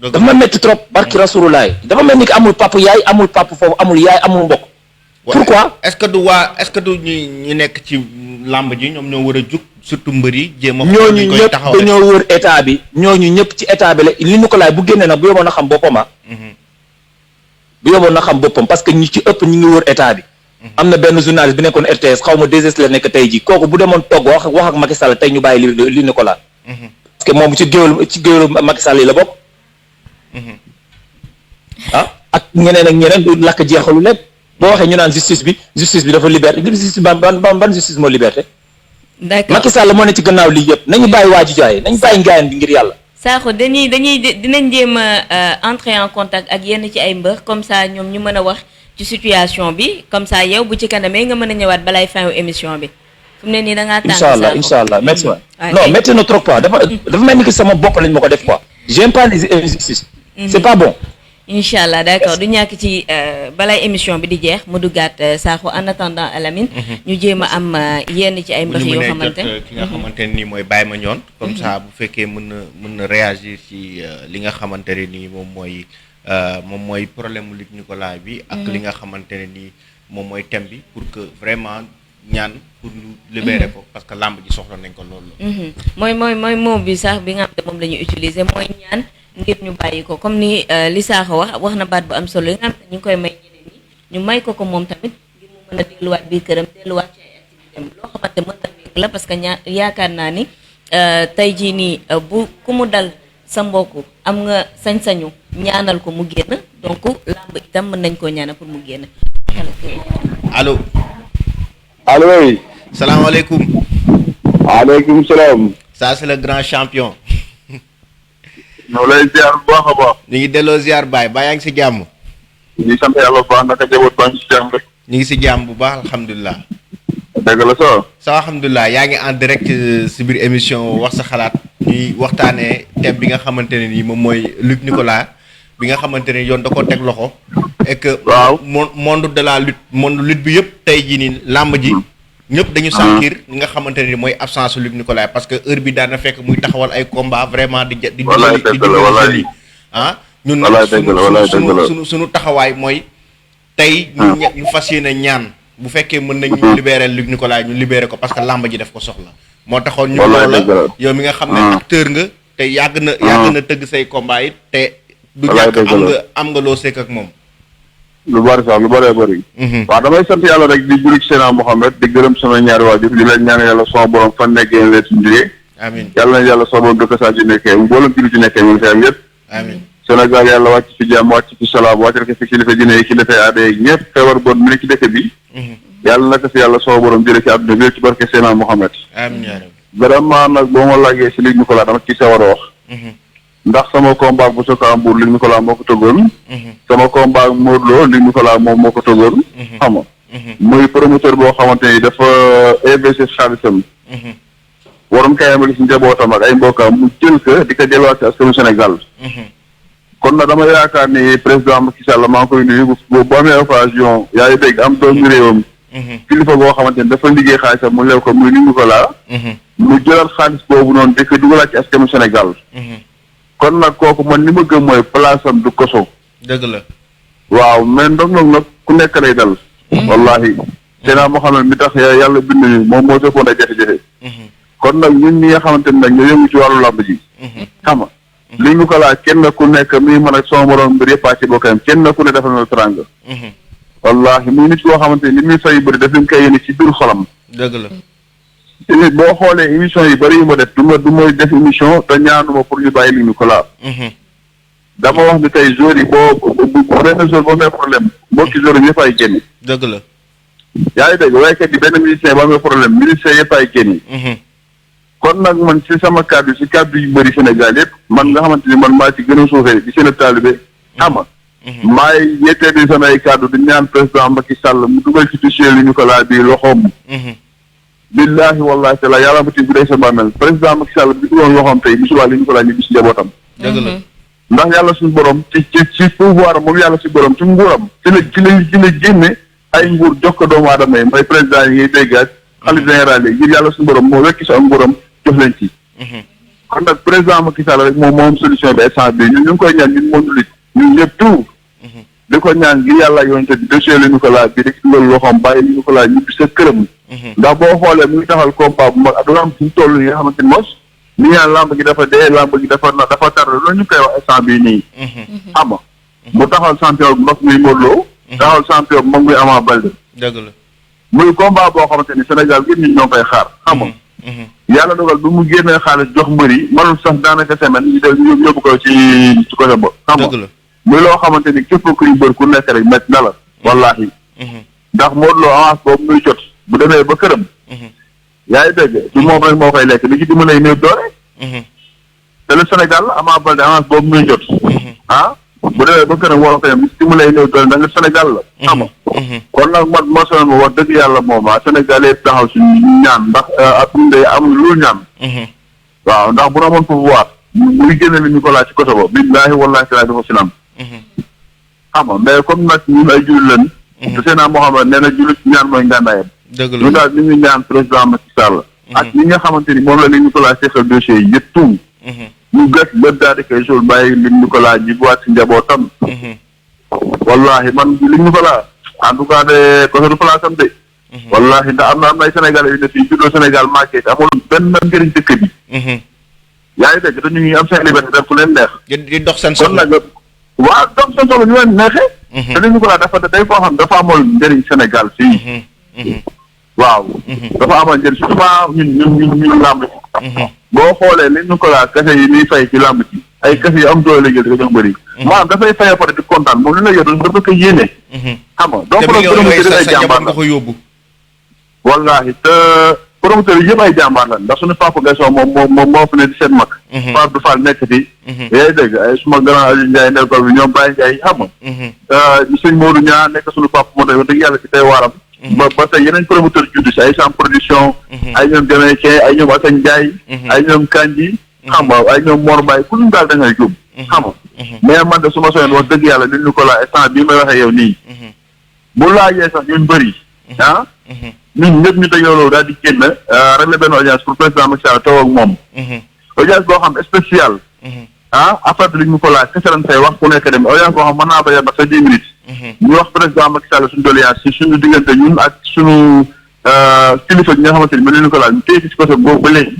dafa ma metti trop barki rasulullah dafa mel ni que amul papa yaay amul papa foofu amul yaay amul mbokk pourquoi est-ce que du ñu nekk ci làmb ji ñoom ñoo war a jug surtout mbër yi jéem a ñooñu ñëpp dañoo wër état bi ñooñu ñëpp ci état bi la li ñu ko laaj bu génnee nag bu yóbboon na xam boppam bu yóbboon na xam boppam parce que ñi ci ëpp ñi ngi wër état bi am na benn journaliste bi nekkoon RTS xaw ma 2S la nekk tey ji kooku bu demoon togg wax ak Macky Sall tey ñu bàyyi li ñu ko laaj parce que moom ci géwélu Macky Sall yi la bokk. ak ñeneen du lakk jeexalu lépp boo waxee ñu naan justice bi dafa liberté justice ban justice moo liberté. d'accord Macky Sall moo ne ci gannaaw lii yëpp nañu bàyyi waaju jaay nañu bàyyi ngaayam bi ngir yàlla. Sakho dinañ jéem a entrer en contact ak yenn ci ay mbër comme ça ñoom ñu mën a wax ci situation bi comme ça yow bu ci kanamee nga mën a ñëwaat balay fin wu émission bi fu mu ne nii da ngaa tàng. incha allah merci waay. non métti na trop quoi dafa mel ni que sama bopp lañ ma ko def quoi. j'aime pas les injustices. c'est pas bon. incha allah d'accord du ñàkk ci balay émission bi di jeex mu duggaat Sakho en attendant Alamine. ñu jéem a am yenn ci ay mbër yoo xamante ki nga xamante ne nii mooy Baye Mandione comme ça bu fekkee mën na réagir ci li nga xamante ne nii moom mooy problème mu Luc Nicolaï bi. ak li nga xamante ne nii moom mooy thème bi pour que vraiment ñaan pour ñu libérer ko parce que làmb ji soxla nañ ko loolu. mooy mot bi sax bi nga xam ne moom la ñuy utiliser mooy ñaan. ngir ñu bàyyi ko comme ni li Sakho wax na baat bu am solo yi nga xam ne ñu ngi koy may ñeneen ñi ñu may ko moom tamit ngir mu mën a delluwaat biir këram delluwaat ci ay activité am loo xamante mën na nekk la parce que yaakaar naa ni tey jii nii bu ku mu dal sa mbokk am nga sañ-sañu ñaanal ko mu génn donc làmb itam mën nañ koo ñaanal pour mu génn. allo. allo oui. salaamaaleykum. waaleykum salaam. ça c'est le grand champion. ñoo lay ziar bu baax a baax. ñu ngi delloo ziar Baye yaa ngi si jàmm. ñu ngi sant yàlla bu baax naka jaboot baa ngi si jàmm rek. ñu ngi si jàmm bu baax alhamdulilah. dëgg la soo. sa alhamdulilah yaa ngi en direct si biir émission wax sa xalaat ñuy waxtaanee thème bi nga xamante ne nii moom mooy Luc Nicolaï bi nga xamante ne yoon da koo teg loxo. et que waaw monde de la lutte bi yëpp tey jii nii làmb ji. ñëpp dañu sentir li nga xamante ne mooy absence Luc Nicolaï parce que heure bi daana fekk muy taxawal ay combat vraiment di dimbali jeunes yi ñun suñu taxawaay mooy tey ñu fas yéene ñaan bu fekkee mën nañu libérer Luc Nicolaï ñu libérer ko parce que làmb ji def ko soxla moo taxoon ñu loola yow mi nga xam ne acteur nga te yàgg na tëgg say combat yi te du ñàkk am nga loo sekk ak moom lu bari sax lu bëree bëri. waaw damay sant yàlla rek di julli ci Seydina Mohamed di gërëm sama ñaari waajur di leen ñaan yàlla sama borom fan nekkee leen suñu jógee. amiin yàlla na yàlla sama borom dëkk saa ci nekkee mboolem julli ci nekkee ñu ngi fi am yëpp. amiin Sénégal yàlla wàcc fi jàmm wàcc fi salaam wàccal ko fi kilifa diine yi kilifa aada yi ñëpp feebar bon mi ne ci dëkk bi. yàlla na ko fi yàlla sama borom jëlee ci àdduna bi ci barke Seydina Mohamed. amiin yaa rabbi. vraiment nag boo ma laajee si Luc Nicolaï dama ci sawar a wax. ndax sama combat bu soka Mbour Luc Nicolaï moo ko tëggoon. sama combat ak Modou Lo Luc Nicolaï moom moo ko tëggoon. xam nga. muy promoteur boo xamante ni dafa investir xaalisam. waroon kay amee si njabootam ak ay mbokkam mu jël ko di ko delluwaat ci askanu Sénégal. kon nag dama yaakaar ni président Macky Sall maa ngi koy nuyu bu amee occasion yaa ngi dégg am doomu réewam. kilifa boo xamante ni dafa liggéey xaalisam mu lew ko muy Luc Nicolaï. mu jëlaat xaalis boobu noonu di ko dugalaat ci askanu Sénégal. kon nag kooku man li ma gëm mooy place am du koso. dëgg la. waaw mais ndog-ndog nag ku nekk lay dal. wallahi Seydina Mohamed mi tax yàlla bind ni moom moo defoon ay jafe-jafe. kon nag ñun ñi nga xamante ne nag ñoo yëngu ci wàllu làmb ji. xam nga Luc Nicolaï kenn ku nekk mi man ak sama morom mbir yëpp a ci bokkam kenn ku ne defal na teranga. wallahi muy nit koo xamante ni li muy fay bëri daf leen koy yéene ci biir xolam. dëgg la. boo xoolee émission yi bëri yu ma def du ma def émission te ñaanuma pour ñu bàyyi Luc Nicolaï. dama wax ni tey joueurs yi bu benn joueur boo amee problème mbokki joueurs yi yëpp ay génn. dëgg la. yaa ngi dégg waykat yi benn musicien boo amee problème musicien yëpp ay génn. kon nag man si sama kàddu si kàddu yu bëri Sénégal yëpp man nga xamante ni man maa ci gën a suufee di seen taalibe xam nga. maay yettee di sama ay kàddu di ñaan président Macky Sall mu dugal ci dossier Luc Nicolaï bi loxoom. billahi wallahi taala yàlla ma ti bu dee sa bàmmeel président Macky Sall bi dugoon loxoom tey bi subaa Luc Nicolaï ñu gis njabootam. dëgg la. ndax yàlla suñu borom ci pouvoir moom yàlla si borom ci nguuram ci la génne ay nguur jox ko doomu aadama yi mooy président yi ngay dégg ak xalifa général yi ngir yàlla suñu borom moo wekki sa nguuram jox leen ci. kon nag président Macky Sall rek moom solution bi instant bi ñun ñu ngi koy ñaan ñun monde lit ñun ñëpp tout di ko ñaan ngir yàlla yoonte bi dossier Luc Nicolaï bi rek dugal loxoom bàyyi Luc Nicolaï ñibbi sa këram. ndax boo xoolee mu ngi taxal combat bu mag ak lamb fi mu toll yi nga xamante ni mos ni ñaan lamb gi dafa dee lamb gi dafa tar loolu ñu koy wax instant bii nii. xam nga mu taxal champion bu mag muy Modou Lo. taxal champion bu mag muy Ama Baldé. dëgg la. muy combat boo xamante ni Sénégal gi ñun ñoo koy xaar xam nga yàlla dogal bi mu génnee xaalis jox mbëri mënul sax daanaka semaine ñu def yóbbu ko ci côté ba xam nga muy loo xamante ni képp kuy mbër ku nekk rek métti na la wallaahi ndax Modou Lo avance boobu muy jot bu demee ba këram yaa ngi dégg ci moom rek moo koy lekk li ci dimbali néew doole te le Sénégal Ama Baldé avance boobu muy jot bu demee ba këram war a koy ci dimbali néew doole ndax le Sénégal la xam nga kon nag man moo sonal ma wax dëgg yàlla moom Sénégal yëpp taxaw si ñaan ndax ak ndey amul lu ñaan waaw ndax bu na amoon pouvoir muy génne li ñu ko laaj ci côté ba billaahi wallaahi taala dafa fi nam xam nga mais comme nag ñun ay jullit lañ te seen Mohamed nee na jullit ñaan mooy ngànnaayam ñu daal ñu ngi ñaan président Macky Sall ak ñi nga xamante ni moom la li ñu ko laaj seexal dossier yi yëpp tout ñu gas ba daal di koy sol bàyyi li ñu ko laaj ji buwaat si njabootam wallahi man li ñu ko laaj en tout cas de côté du place am de wallahi ndax am na ay Sénégalais yu ne fii juddoo Sénégal marqué amul benn njëriñ dëkk bi yaa ngi dégg te ñu ngi am seen liberté def ku leen neex di dox seen soxla kon nag waaw dox seen soxla ñu leen neexee te li ñu ko laaj dafa day foo xam dafa amoon njëriñ Sénégal fii waaw dafa amoon njëriñ surtout ñun làmb ci boo xoolee li ñu ko laaj kese yi ñuy fay ci làmb ci ay kese yi am doole la jël di ko jox bëri maanaam dafay fay pare di kontaan moom li la yor dafa ko yéene xam nga donc promoteur ay jàmbaar la ko yóbbu wallaahi te promoteur yi yëpp ay jàmbaar la ndax suñu papa Gasson moom moo fi ne di seen mag Pape du Fall nekk fi yaay dégg ay suma grand Aliou Ndiaye nekkoon bi ñoom Baye Ndiaye xam nga sëñ Modou Niang nekk suñu papa moo tax wax dëgg yàlla ci tey waaram ba tey yeneen promoteur juddu si ay Sam Production ay ñoom Jamaïcain ay ñoom Assane Ndiaye ay ñoom Kandji xam nga ay ñoom Mor Mbaye ku ñu daal da ngay jóg xam nga mais man de su ma soxeen wax dëgg yàlla nit ñu ko laa instant bii may waxee yow nii bu laajee sax ñun bëri ñun ñëpp ñu dajaloo daal di génn régler benn audience pour président Macky Sall toog ak moom audience boo xam spécial affaire bi li ñu ko laaj kese lañ fay wax ku nekk dem audience boo xam mën naa ba sa 10 minutes ñu wax président Macky Sall suñu doléance si suñu diggante ñun ak suñu kilifa gi nga xamante ni mën nañu ko laaj ñu téye ci côté boobu ba léegi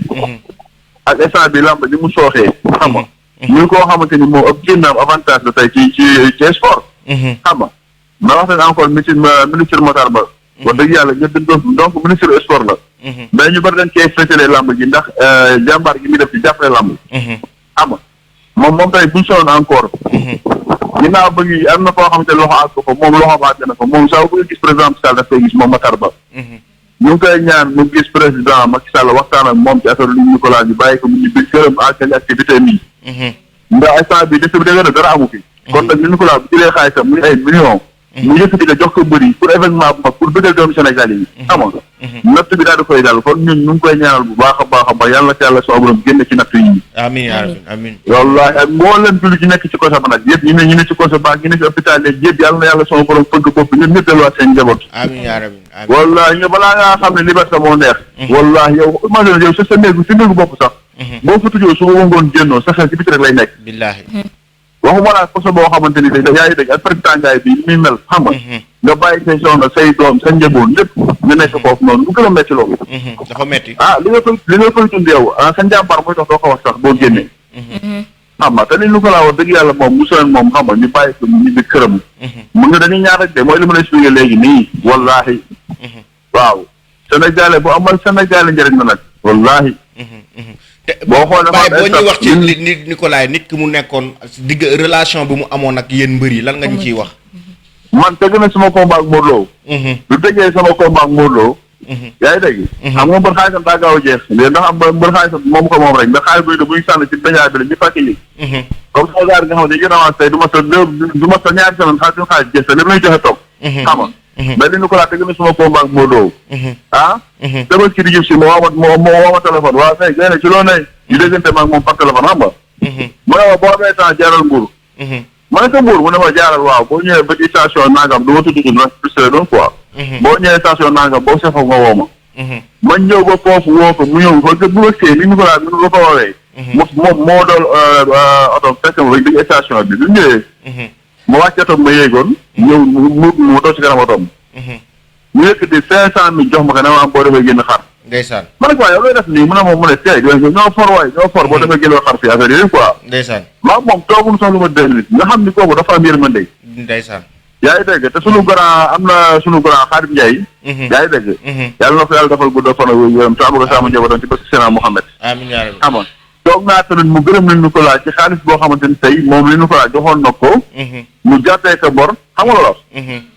ak instant bi lamb ni mu sooxee xam nga ñu koo xamante ni moom ab génnaam avantage la tey ci sport xam nga ma wax leen encore ministre Matar Ba wax dëgg yàlla ñëpp dañ donc ministre sport la mais ñu bari dañ cee féetalee lamb ji ndax jàmbaar gi muy def ci jàppale lamb xam nga moom tey buñ sonoon encore ginnaaw ba ngi am na foo xamante loxo àgg ko fa moom loxo àgg na fa moom saa bu gis président Macky Sall daf koy gis moom Matar Ba ñu ngi koy ñaan mu gis président Macky Sall waxtaan ak moom ci affaire li ñu ko laaj ñu bàyyi ko mu ñu biir këram àggali activité mi ndax instant bi dëkk bi dëgg na dara amu fi kon nag li ñu ko laaj bu jëlee xaalisam muy ay millions mu yëkkati ko jox ko bëri pour événement bu mag pour bëggal doomu Sénégal yi xam nga natt bi daal di koy dal kon ñun ñu ngi koy ñaanal bu baax a baax a baax yàlla na yàlla soo borom génn ci natt yi amiin amiin wallaahi ak mbooleem julli ci nekk ci côté ba nag yëpp ñu ne ci côté ba ñu ne ci hôpital yi yëpp yàlla na yàlla soo borom fëgg bopp ñun ñëpp delluwaat seen njaboot amiin yaa rabbi wallaahi ñu balaa ngaa xam ne liberté moo neex wallaahi yow imagine yow sa néegu bopp sax boo fa tujoo su ma ngoon génnoo sa xel ci biti rek lay nekk billaahi waxuma laa koso boo xamante ni yaa ngi dégg ak prétendant bi ni muy mel xam nga bàyyi say soxna say doom sa njaboot lépp nga nekk foofu noonu lu gën a metti loolu dafa metti li nga koy dund yow sa njàmbaar mooy tax doo ko wax sax boo génnee xam nga te ni lu ko laa wax dëgg yàlla moom mu sonen moom xam nga ñu bàyyi ko ñu bi këram mu nga dañuy ñaan rek de mooy li ma la expliqué léegi nii wallaahi waaw sénégalais bu amal sénégalais njëriñ na nag wallaahi boo xoolee boo ñuy wax ci nit Nicolas nit ki mu nekkoon digg relation bi mu amoon ak yéen mbër yi lan nga ñu ciy wax man tëgg na sama combat ak Modou Lo lu tëggee sama combat ak Modou Lo yaa ngi dégg xam nga mbër xaalisam daa gaaw a jeex ndax am mbër xaalisam moom ko moom rek ndax xaalis buy de buñu sànn ci beñaa bi la ñu fàkki li comme sama gaar nga xam ne gën a avancé du ma sa ñaari semaine xaalis jeex te lépp lay joxe toog xam nga mais li ñu ko laa tëgg na sama combat ak Modou Lo demal ci di jëm si moo woo ma téléphone waaw fay gay ne ci loo ne ñu déggante maag moom par téléphone xam nga mu ne ma boo amee temps jaaral Mbour ma ne ko Mbour mu ne ma jaaral waaw boo ñëwee ba ci station nangam du ma tudd nag plus doon quoi boo ñëwee station nangam boo sefa nga woo ma ñëw ba foofu woo ko mu ñëw ba bu ëgsee li ñu ko laa bi nga ko woowee moom moo doon oto fekk ma ba digg station bi bi ñëwee ma wàcc otom ma yéegoon ñëw mu toog ci kanam otom ñu yëkkati 500,000 jox ma ko ne ma am boo defee génn xar ndeysaan ma ne ko waaye yow looy def nii mu ne moom mu ne tey ñoo for waay ñoo for boo defee génn xar fii affaire yooyu quoi ndeysaan maa moom toogul sax lu ma 2 minutes nga xam ni kooku dafa am yërmande ndeysaan yaa ngi dégg te sunu grand am na sunu grand Xaadim Ndiaye. yaa ngi dégg. yàlla na ko yàlla defal gudd fan ak wér-gu-yaram te amu ko sama njabootam ci bés Seydina Mohamed. amiin yaa rabbi. xam nga toog naa tamit mu gërëm li Nicolas ci xaalis boo xamante ni tey moom li Nicolas joxoon na ko. mu jàppee ko bor xam nga loolu.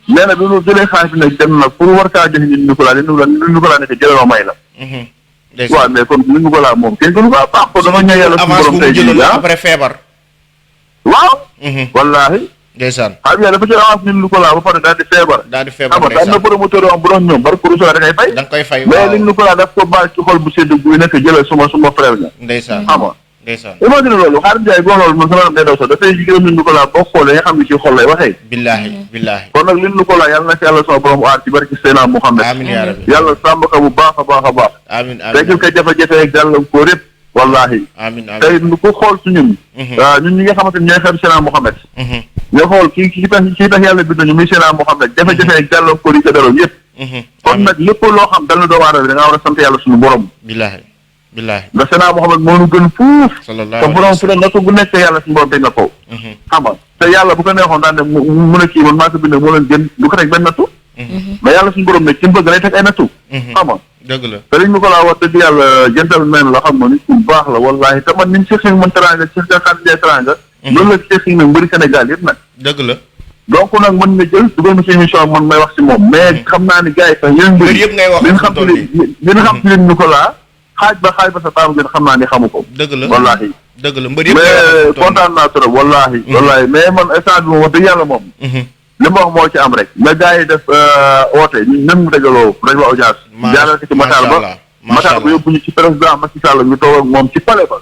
nee na bi mu jëlee xaalis bi nag dem na pour war kaa jox ni Nicolas li Nicolas ne ko jëloo may la. waaw mais kon li Nicolas moom kenn gënu ko baax ko dama ñëw yàlla suñu borom tey jii après feebar. waaw. wallaahi. ndeysaan xam nga dafa jël avance ni Nicolas ba pare daal di feebar. ndeysaan xam nga am na promoteur yoo xam bu doon ñoom bari ko da ngay fay. da nga koy fay mais li Nicolas daf ko baal ci xol bu sedd bu nekk jëlee suma frère nga. ndeysaan xam nga. ndeysaan imagine loolu Xaadim Njaay boo loolu man sama day daw sax dafay gërëm ni Nicolas boo xoolee nga xam ne ci xol lay waxee. billaahi kon nag li Nicolas yàlla na ci yàlla sama borom aar ci barki Seydina Mohamed. amiin yaa rabbi yàlla sàmm ko bu baax a baax a baax. amiin teggil ko jafe-jafe ak gàllankoor yëpp wallaahi. amiin tey ku xool su ñun. ñun ñi nga xamante ni ñooy xam Seydina Mohamed. nga xool kii tax yàlla bind ñu muy Seydina Mohamed jafe-jafe ak gàllankoor yi ko daloon yëpp. kon nag lépp loo xam dal na doomu aadama bi da ngaa war a sant yàlla suñu borom. billaahi ndax Seydina Mohamed moo ñu gën fuuf. sallallahu te borom fu ne nattu bu nekk yàlla suñu borom teg na ko. xam nga te yàlla bu ko neexoon daan ne mu ne kii man maa ko bind moo leen gën du ko teg benn nattu. mais yàlla suñu borom ne ci bëgg lay teg ay nattu. xam nga dëgg la te liñ ma ko laa wax dëgg yàlla gentleman la xam nga nit ku baax la wallaahi te man niñ Cheikh man teranga Cheikh Xaadim Njaay teranga loolu la Cheikh nag mbëri Sénégal yëpp nag dëgg la donc nag mën nga jël dugal ma ci émission man may wax ci moom mais xam naa ni gars yi sax yeneen mbëri yëpp ngay wax li nga xam ci li nga xam ci leen Nicolas xaaj ba sa taamu gën xam naa ni xamu ko dëgg la wallaahi dëgg la mbëri yëpp mais kontaan naa trop wallaahi mais man instant bi moom wax dëgg yàlla moom li ma wax moo ci am rek mais gars yi def oote ñu nan mu dajaloo rek la audience jaarale ko ci Matar ba Matar ba yóbbu ñu ci président Macky Sall ñu toog ak moom ci palais ba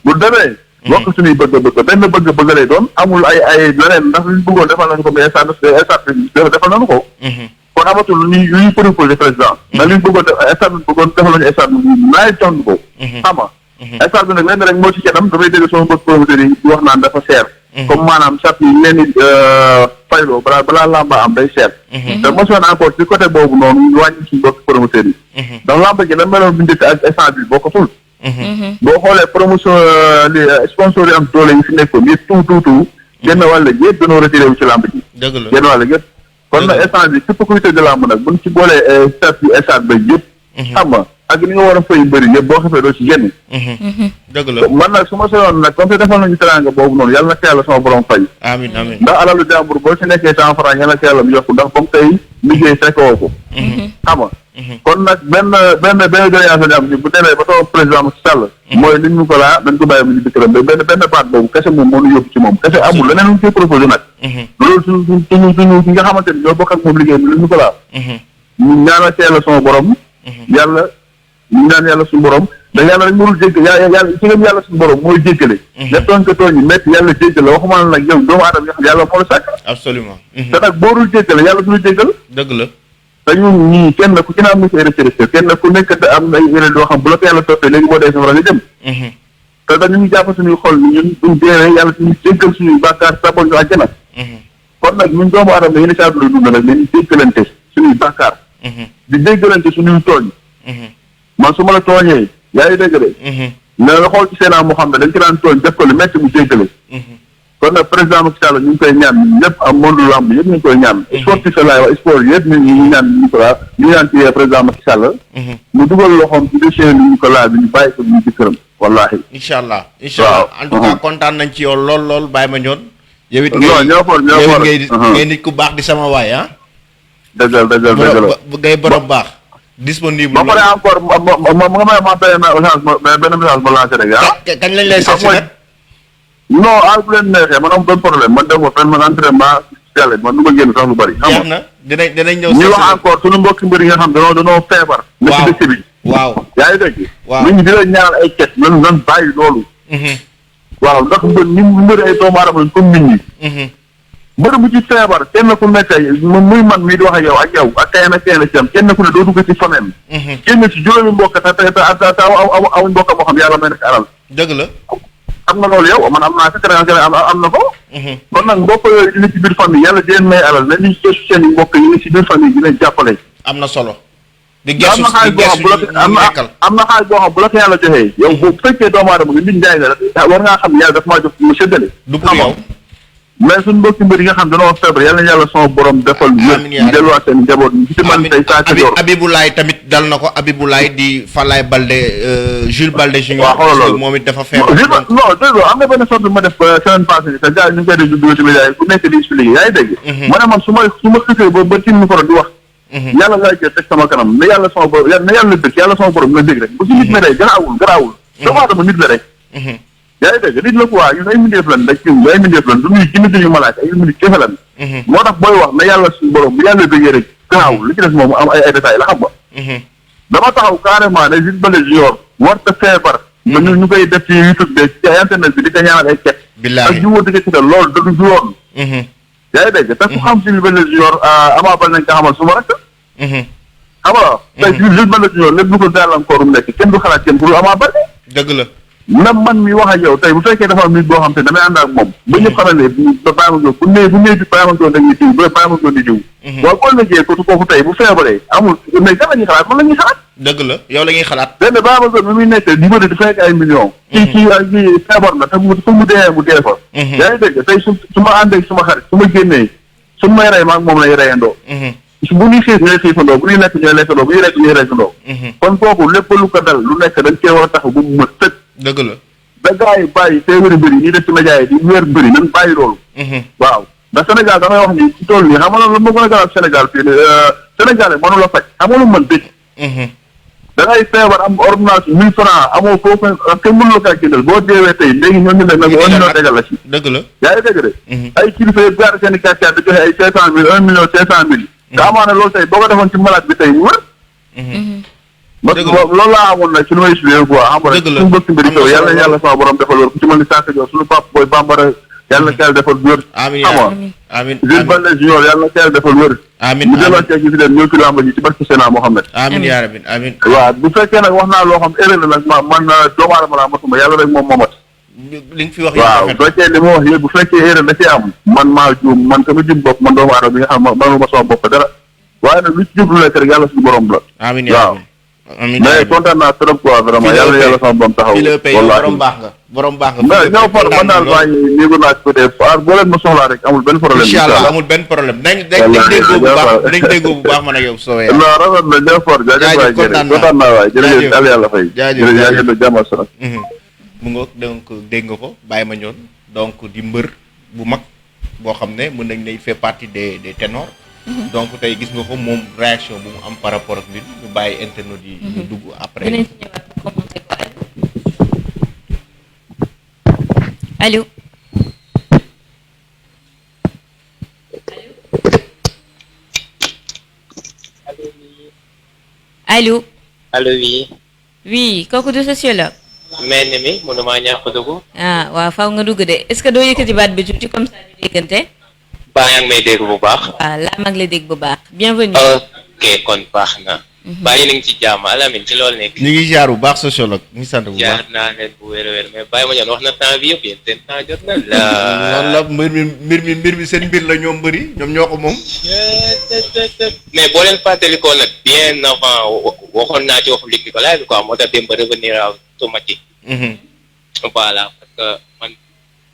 bu demee wax suñuy bëgg-bëgg benn bëgg-bëgg lay doon amul ay leneen ndax liñ bëggoon defal nañu ko mais instant defal nañu ko kon amatul lu ñuy proposé président ndax liñ bëggoon defal nañu instant naay jox ko xam nga instant bi nag lenn rek moo ci kanam dafay dégg sama mbokk promoteur yi wax naan dafa seer comme maanaam sat yi leen di fayloo balaa lamba am day seer te mosoon encore ci côté boobu noonu ñu wàññi suñu mbokk promoteur yi ndax lamba gi la meloon bu njëkk ak instant bi bokkatul boo xoolee promotion li sponsor yi am doole yi fi nekkoon yëpp tout genn wàll yëpp dañoo retiré wu ci lamb ji genn wàll yëpp kon nag instant bi képp kuy tëgg lamb nag buñ ci boolee stat bi stade ba yëpp xam nga ak ni nga war a fay bëri yëpp boo xefee doo ci génn dëgg la man nag su ma soyoon nag comme te defal nañu teranga boobu noonu yàlla na ko yàlla sama borom fay amiin amiin ndax alalu jàmbur boo si nekkee 100 francs yàlla na ko yàlla mu yokku ndax ba mu tey liggéey fekkoo ko xam nga kon nag benn doléance la am ni bu demee ba sama président Macky Sall mooy li ñu ko laa dañ ko bàyyi mu ñu dëkkëram benn baat boobu kese moom moo ñu yóbbu ci moom kese amul leneen lu ñu koy proposé nag loolu suñu nga xamante ni ñoo bokk ak moom liggéey bi li ñu ko laa ñu ñaanal ci yàlla sama borom yàlla ñu ñaan yàlla suñu borom da yàlla rek mënul jégg yàlla ci ngeen yàlla suñu borom mooy jéggale nga tooñ ko tooñ yi métti yàlla jéggale waxuma la nag yow doomu aadama yi xam yàlla moo la sàkk absolument te nag boo dul jéggale yàlla suñu jéggal dëgg la te ñun ñii kenn ku ci ne am na ci rëcc kenn ku nekk am na ay erreur yoo xam bu la ko yàlla toppee léegi boo dee safara nga jëm te dañu ñu jàpp suñuy xol ni ñun duñ deewee yàlla suñu jéggal suñuy bàkkaar sabal ñu àjjana kon nag ñun doomu aadama yi ne ci àdduna dund nag dañuy jéggalante suñuy bàkkaar di jéggalante suñuy tooñ man su ma la tooñee yaa ngi dégg de mais nga xool ci Seydina Mohamed dañ ci daan tooñ def ko lu métti mu jéggale kon nag président Macky Sall ñu ngi koy ñaan ñëpp am monde lamb yëpp ñu ngi koy ñaan sportif laay wax sport yëpp ñu ñaan ñu ñaan ci président Macky Sall mu dugal loxoom ci dossier li ñu ko laal bi ñu bàyyi ko ñu ci këram wallahi incha allah en tout cas kontaan nañ ci yow lool Baye Mandione yow it ngay nit ku baax di sama waay ah dëggal ngay borom baax disponible ba pare encore nga may ma benn message ma lancé rek kañ lañ lay seet si nag non bu leen neexee man am benn problème man dem ko fenn man entraînement spécial man du ma génn sax lu bëri xam nga dinañ ñëw ñu wax encore suñu mbokki mbir yi nga xam dañoo feebar na ci dëkk bi waaw yaa ngi dégg waaw nit ñi di leen ñaanal ay cet nan bàyyi loolu waaw ndax ñu mbëri ay doomu aadama lañ comme nit ñi mbër bu ci feebar kenn ku nekk muy man mii di wax ak yow ak kenn ci am kenn ku ne doo dugg ci famille kenn ci juróomi mbokk te aw mbokk moo xam yàlla may nekk alal dëgg la am na loolu yow man am naa sa créance am na ko kon nag mbokk yooyu yi ne ci biir famille yàlla di leen may alal na ñu gëstu seen i mbokk yi ne ci biir famille di leen jàppale am na solo am na xaalis boo xam bu la ko yàlla joxee yow bu fekkee doomu aadama nga nit njaay nga war ngaa xam ne yàlla dafa maa jox mu séddale du pour yow mais suñu mbokki mbir yi nga xam dañoo feebar yàlla na yàlla sama borom defal wér ñu delluwaat seen njaboot ñu ci man tey saa yor Abibulaay tamit dal na ko Abibulaay di Falaye Balde Jules Balde junior waaw xoolal loolu moom it dafa feebar non dégg am na benn sorte ma def semaine passée ni te gars yi ñu ngi koy dégg dugg ci média yi ku nekk di expliqué yaa ngi dégg ma ne man su ma xësee ba tim micro di wax yàlla laa jël teg sama kanam na yàlla sama borom na yàlla dëkk yàlla sama borom nga dégg rek bu si nit me rey garaawul doomu aadama nit la rek yaa ngi dégg nit la quoi ñun ay mbindeef lan rek ay mbindeef lan du ñuy jinne duñu malaaka ay mbindeef kese lan moo tax booy wax na yàlla suñu borom bu yàlla bëggee rek garaawul li ci des moom am ay détails la xam nga dama taxaw carrément ne Jules Balde junior warta feebar ba ñu koy def ci YouTube bi ci internet bi di ko ñaanal ay cet ak jiwóo di ko ci loolu da du yoon yaa ngi dégg te ku xam Jules Balde junior Ama Baldé nañ ko xamal suma rek xam nga tey Jules Balde junior lépp lu ko gàllankoor mu nekk kenn du xalaat kenn pour Ama Baldé dëgg la même man mi wax ak yow tey bu fekkee dafa am nit boo xam te damay ànd ak moom ba ñëpp xamal ne ba bàyyi ma bu nee bi bàyyi ma joon dañuy jiw ba bàyyi ma joon di jiw waaw boo légee ko kooku tey bu feebaree amul mais kan la ñuy xalaat man la ñuy xalaat dëgg la yow la ñuy xalaat benn bàyyi ma joon mi muy nekk di bëri di fekk ay millions ci feebar na te fu mu dee mu dee fa yaa ngi dégg tey su ma àndee suma xarit su ma génnee su may rey maag moom lay reyandoo bu ñuy xiif ñooy xiifandoo bu ñuy lekk ñooy lekkandoo bu ñuy lekk ñooy lekkandoo kon kooku lépp lu ko dal lu nekk dañ cee war a tax bu mu mët tëj dëgg la da gars yi bàyyi feebaru bëri ñi def ci média yi di wér bëri nañ bàyyi loolu waaw ndax Sénégal damay wax ni ci tool nii xam nga la ma gën a garab Sénégal fii Sénégal yi mënu la faj xam nga lu mën dëj da ngay feebar am ordonnance 1000 francs amoo foofu kenn mënu la kaa jëndal boo deewee tey léegi ñoo ñu ne nag 1 million tegal la ci dëgg la yaa ngi dégg de ay kilifa yëpp gaar seen i kàccaat di joxe ay 500 000 1 million 500 000 nga amaana loolu tey boo ko defoon ci malade bi tey mu wër loolu laa amoon nag ci lu may expliqué quoi xam nga suñu mbokk mbiri taw yàlla na yàlla sama borom defal wér ku ci mel ni sànq jox suñu pap booy bambara yàlla na ko yàlla defal wér amiin Jules Balde junior yàlla na ko yàlla defal wér amiin mu delluwaat ci gi fi dem ñëw ci làmb ji ci barke Seydina Mohamed amiin yaa rabbi amiin waaw bu fekkee nag wax naa loo xam erreur la nag man doomu aadama laa matuma yàlla rek moom moomat li nga fi wax waaw bu fekkee li ma wax yëpp bu fekkee erreur da cee am man maa juum man sama jëm bopp man doomu aadama bi nga xam manuma sama bopp dara waaye nag lu ci jublu nekk rek yàlla suñu borom la amiin waaw mais kontaan naa trop quoi vraiment yàlla sama borom taxaw borom baax nga ñëw for man daal bàyyi néegu naa ci côté boo leen ma soxlaa rek amul benn problème incha allah amul benn problème dañ déggoo bu baax dañ déggoo bu baax man ak yow soowee non rafet na ñëw for jaajëf waay kontaan naa waay jërëjëf yàlla fay jërëjëf jàmm ak salaam mu nga donc dégg nga ko Baye Mandione donc di mbër bu mag boo xam ne mën nañ ne il fait partie des ténors donc tey gis nga ko moom réaction bu mu am par rapport ak mbir ñu bàyyi internet yi ñu dugg après allo allo allo oui oui kooku du sociologue mel ni mi mënuma ñàkk dugg ah waaw faaw nga dugg de est-ce que doo yëkkati baat bi tuuti comme ça ñu déggante baa yaa ngi may dégg bu baax waaw laa mag la dégg bu baax bienvenue ok kon baax na baa yéen a ngi ci jàmm Alamine ci loolu nekk ñu ngi jaar bu baax sociologue ñu sant bu baax jaar naa leen bu wér mais Baye Mandione wax na temps bi yëpp yéen seen temps jot na la noonu la mbir mi seen mbir la ñoom bëri ñoom ñoo ko moom mais boo leen fàttalikoo nag bien avant waxoon naa ci waxu Luc Nicolaï bi quoi moo tax démb revenir à automatique voilà parce que man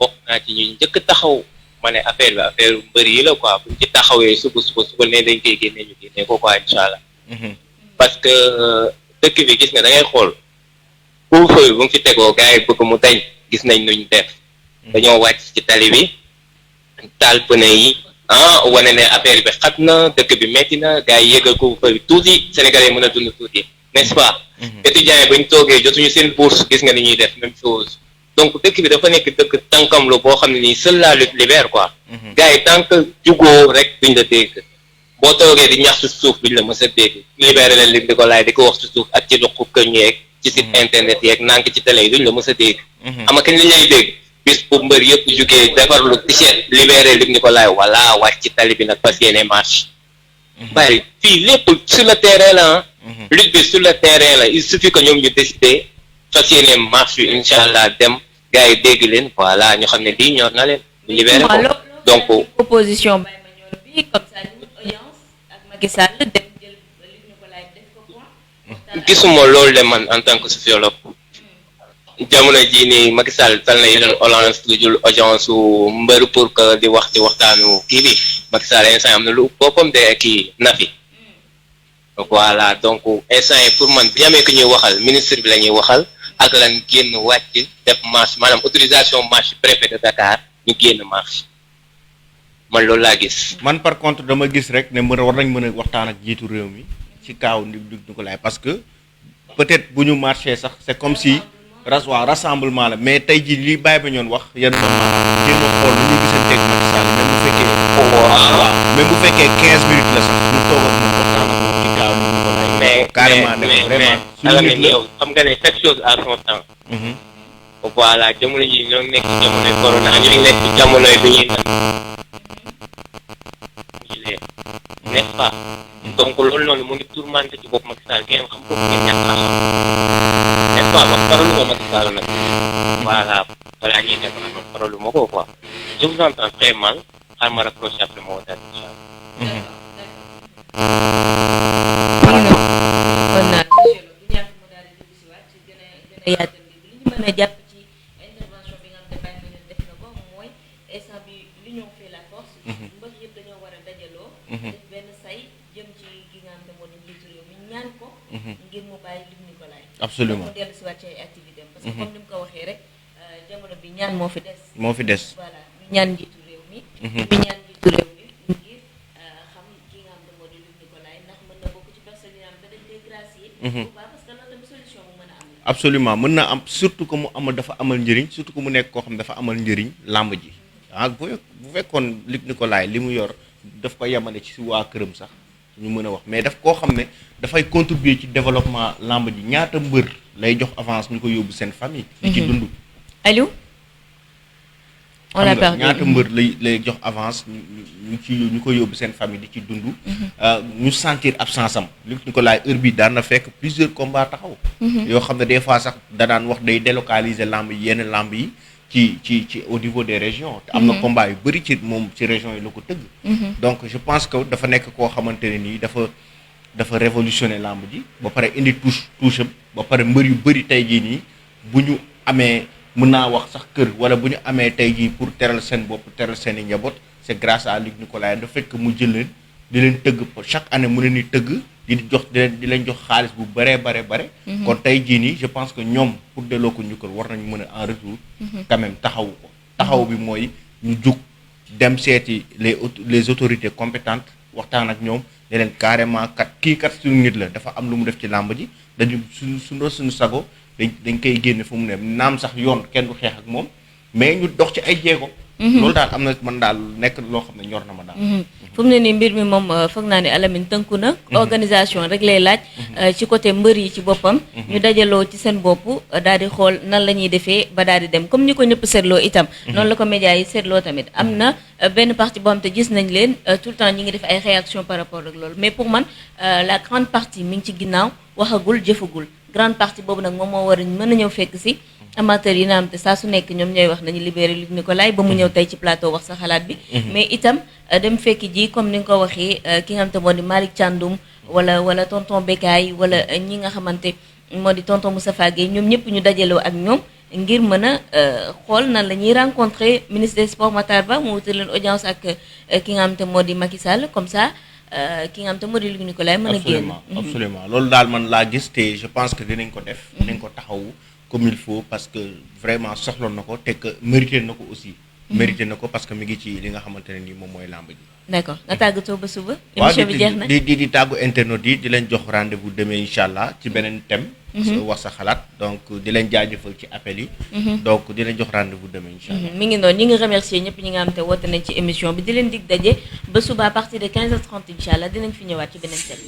bokk naa ci ñu njëkk taxaw ma ne affaire mbër yi la quoi buñ ci taxawee suba ne dañ koy génne ñu génne ko quoi incha allah parce que dëkk bi gis nga da ngay xool couvre-feu bi bu mu fi tegoo gars yi bëgg mu dañ gis nañ nuñ def dañoo wàcc ci tali bi taal pneu yi wane ne affaire bi xat na dëkk bi metti na gars yi yëgal couvre-feu bi tuuti Sénégalais yi mën a dund tuuti n'est-ce pas étudiants yi bañ toogee jotuñu seen bourse gis nga ni ñuy def même chose donc dëkk bi dafa nekk dëkk tànkam lu boo xam ne nii seul la lutte libère quoi gars yi tant que jugoo rek duñ la dégg boo toogee di ñax ci suuf duñ la mës a dégg libéré leen Luc Nicolaï di ko wax ci suuf ak ci doxu këñ yeeg ci site internet yeeg nank ci télé yi duñ la mës a dégg ama kañ lañ lay dégg bis bu mbër yëpp jugee defar lu t-shirt libéré Luc Nicolaï voilà wàcc ci tali bi nag fas yéene marche bari fii lépp sur le terrain la lutte bi sur le terrain la il suffit que ñoom ñu décider fas yéene marche bi incha allah dem gars yi dégg leen voilà ñu xam ne lii ñor na leen ñu libéré ko donc opposition Baye Mandione bi comme ça ñu audience ak Macky Sall dem jël Luc Nicolaï def ko point gisuma loolu de man en tant que sociologue jamono jii nii Macky Sall tal na yeneen Hollande tujul audience su mbër pour que di wax ci waxtaanu kii bi Macky Sall instant am na lu boppam de kii Nafi voilà donc instant yi pour man bi ñu amee ku ñuy waxal ministre bi la ñuy waxal ak lan génn wàcc def marche maanaam autorisation marche préfet de Dakar ñu génn marche man loolu laa gis. man par contre dama gis rek ne war nañ mën a waxtaan ak jiitu réew mi ci kaaw Luc Nicolaï parce que peut-être bu ñu marché sax c'est comme si rassemblement la mais tey jii li bàyyi ba ñoon wax yan ma maanaam jéem a xool lu ñuy gisanteeg Macky Sall même bu fekkee. waaw même bu fekkee 15 minutes la sax ñu toog ak moom waxtaan ak moom ci kaaw Luc Nicolaï. mais carrément vraiment mais yow xam nga ne chaque chose à son temps. voilà jamono ji ñoo nekk ci jamonoy corona ñu ngi nekk ci jamonoy bi ñuy n'est-ce pas donc loolu noonu mu ngi tourmenté ci bopp Macky Sall ngeen xam ko ngeen ñàkk a xam n'est-ce pas wax paralu ko Macky Sall nag voilà balaa ñuy def nag paralu ma ko quoi je vous entends très mal xaar ma rapproché après ma wootaat incha allah. jàpp ci intervention bi nga xam ne bàyyi ma def na ko mooy instant bi l'union fait la force. mbër yëpp dañoo war a dajaloo. def benn say jëm ci ki nga xam ne moo di njiitu réew mi ñaan ko. ngir mu bàyyi Luc Nicolaï. absolument mu dellu si waat ci ay activité am parce que comme ni mu ko waxee rek jamono bi ñaan moo fi des. moo fi des voilà ñu ñaan njiitu réew mi. ñu ñaan njiitu réew mi ngir xam ki nga xam ne moo di Luc Nicolaï ndax mën na bokk ci personne yi nga xam ne dañ koy gracier. ou pas parce que loolu tamit solution mu mën a am. absolument mën na am surtout que mu amal dafa amal njëriñ surtout que mu nekk koo xam ne dafa amal njëriñ làmb ji bu fekkoon Luc Nicolaï li mu yor daf ko yemale ci waa këram sax ñu mën a wax mais daf koo xam ne dafay contribuer ci développement làmb ji ñaata mbër lay jox avance ñu ko yóbbu seen famille. di ci dund. Aliou. on a perdu ñaata mbër lay jox avance ñu ko yóbbu seen famille di ci dund. ñu sentir absence am Luc Nicolaï heure bi daan na fekk plusieurs combats taxaw. yoo xam ne des fois sax da daan wax day délocaliser làmb yi yenn làmb yi ci au niveau des régions. te am na combat yu bëri ci moom ci régions yi la ko tëgg. donc je pense que dafa nekk koo xamante ne nii dafa révolutionner làmb ji ba pare indi touche am ba pare mbër yu bëri tey jii nii bu ñu amee. mën naa wax sax kër wala bu ñu amee tey jii pour teral seen bopp teral seen i njaboot c'est grâce à Luc Nicolaï da fekk mu jël leen di leen tëgg chaque année mu leen di tëgg di leen jox xaalis bu bare. kon tey jii nii je pense que ñoom pour delloo ko njukkal war nañu mën a en retour quand même taxawu ko taxaw bi mooy ñu jug dem seeti les autorités compétentes waxtaan ak ñoom ne leen carrément kii kat suñu nit la dafa am lu mu def ci làmb ji dañu suñu sago dañ koy génne fu mu ne naam sax yoon kenn du xeex ak moom mais ñu dox ci ay jéego. loolu daal am na man daal nekk loo xam ne ñor na ma daal. fu mu ne nii mbir mi moom foog naa ne Alamine tënku na. organisation rek lay laaj. ci côté mbër yi ci boppam. ñu dajaloo ci seen bopp daal di xool nan la ñuy defee ba daal di dem comme ni ko ñëpp seetloo itam. noonu la ko médias yi seetloo tamit am na benn partie boo xam te gis nañ leen tout le temps ñi ngi def ay réactions par rapport ak loolu mais pour man la grande partie mi ngi ci ginnaaw waxagul jëfagul. grande partie boobu nag moom moo war a mën a ñëw fekk si amateurs yi na am te saa su nekk ñoom ñooy wax nañu libéré Luc Nicolaï ba mu ñëw tey ci plateau wax sa xalaat bi mais itam dem fekk ji comme ni nga ko waxee ki nga xam te moo di Malick Thiandoum wala tonton Bekay wala ñi nga xamante moo di tonton Moustapha Gueye ñoom ñëpp ñu dajaloo ak ñoom ngir mën a xool nan la ñuy rencontrer ministre des sports Matar Ba mu wutal leen audience ak ki nga xam te moo di Macky Sall comme ça ki nga xam te moo di Luc Nicolaï mën a génn absolument loolu daal man laa gis te je pense que dinañ ko def dinañ ko taxawu comme il faut parce que vraiment soxla na ko te que mérité na ko aussi mérité na ko parce que mi ngi ci li nga xamante ne nii moom mooy làmb ji d'accord nga tàggatoo ba suba émission bi jeex na di tàggu internautes yi di leen jox rendez-vous demain incha allah ci beneen thème wax sa xalaat donc di leen jaajëfal ci appel yi donc di leen jox rendez-vous demain incha allah mi ngi noonu ñi ngi remercier ñëpp ñi nga xam te woote nañ ci émission bi di leen dig daje ba suba à partir de 15h30 incha allah dinañ fi ñëwaat ci beneen thème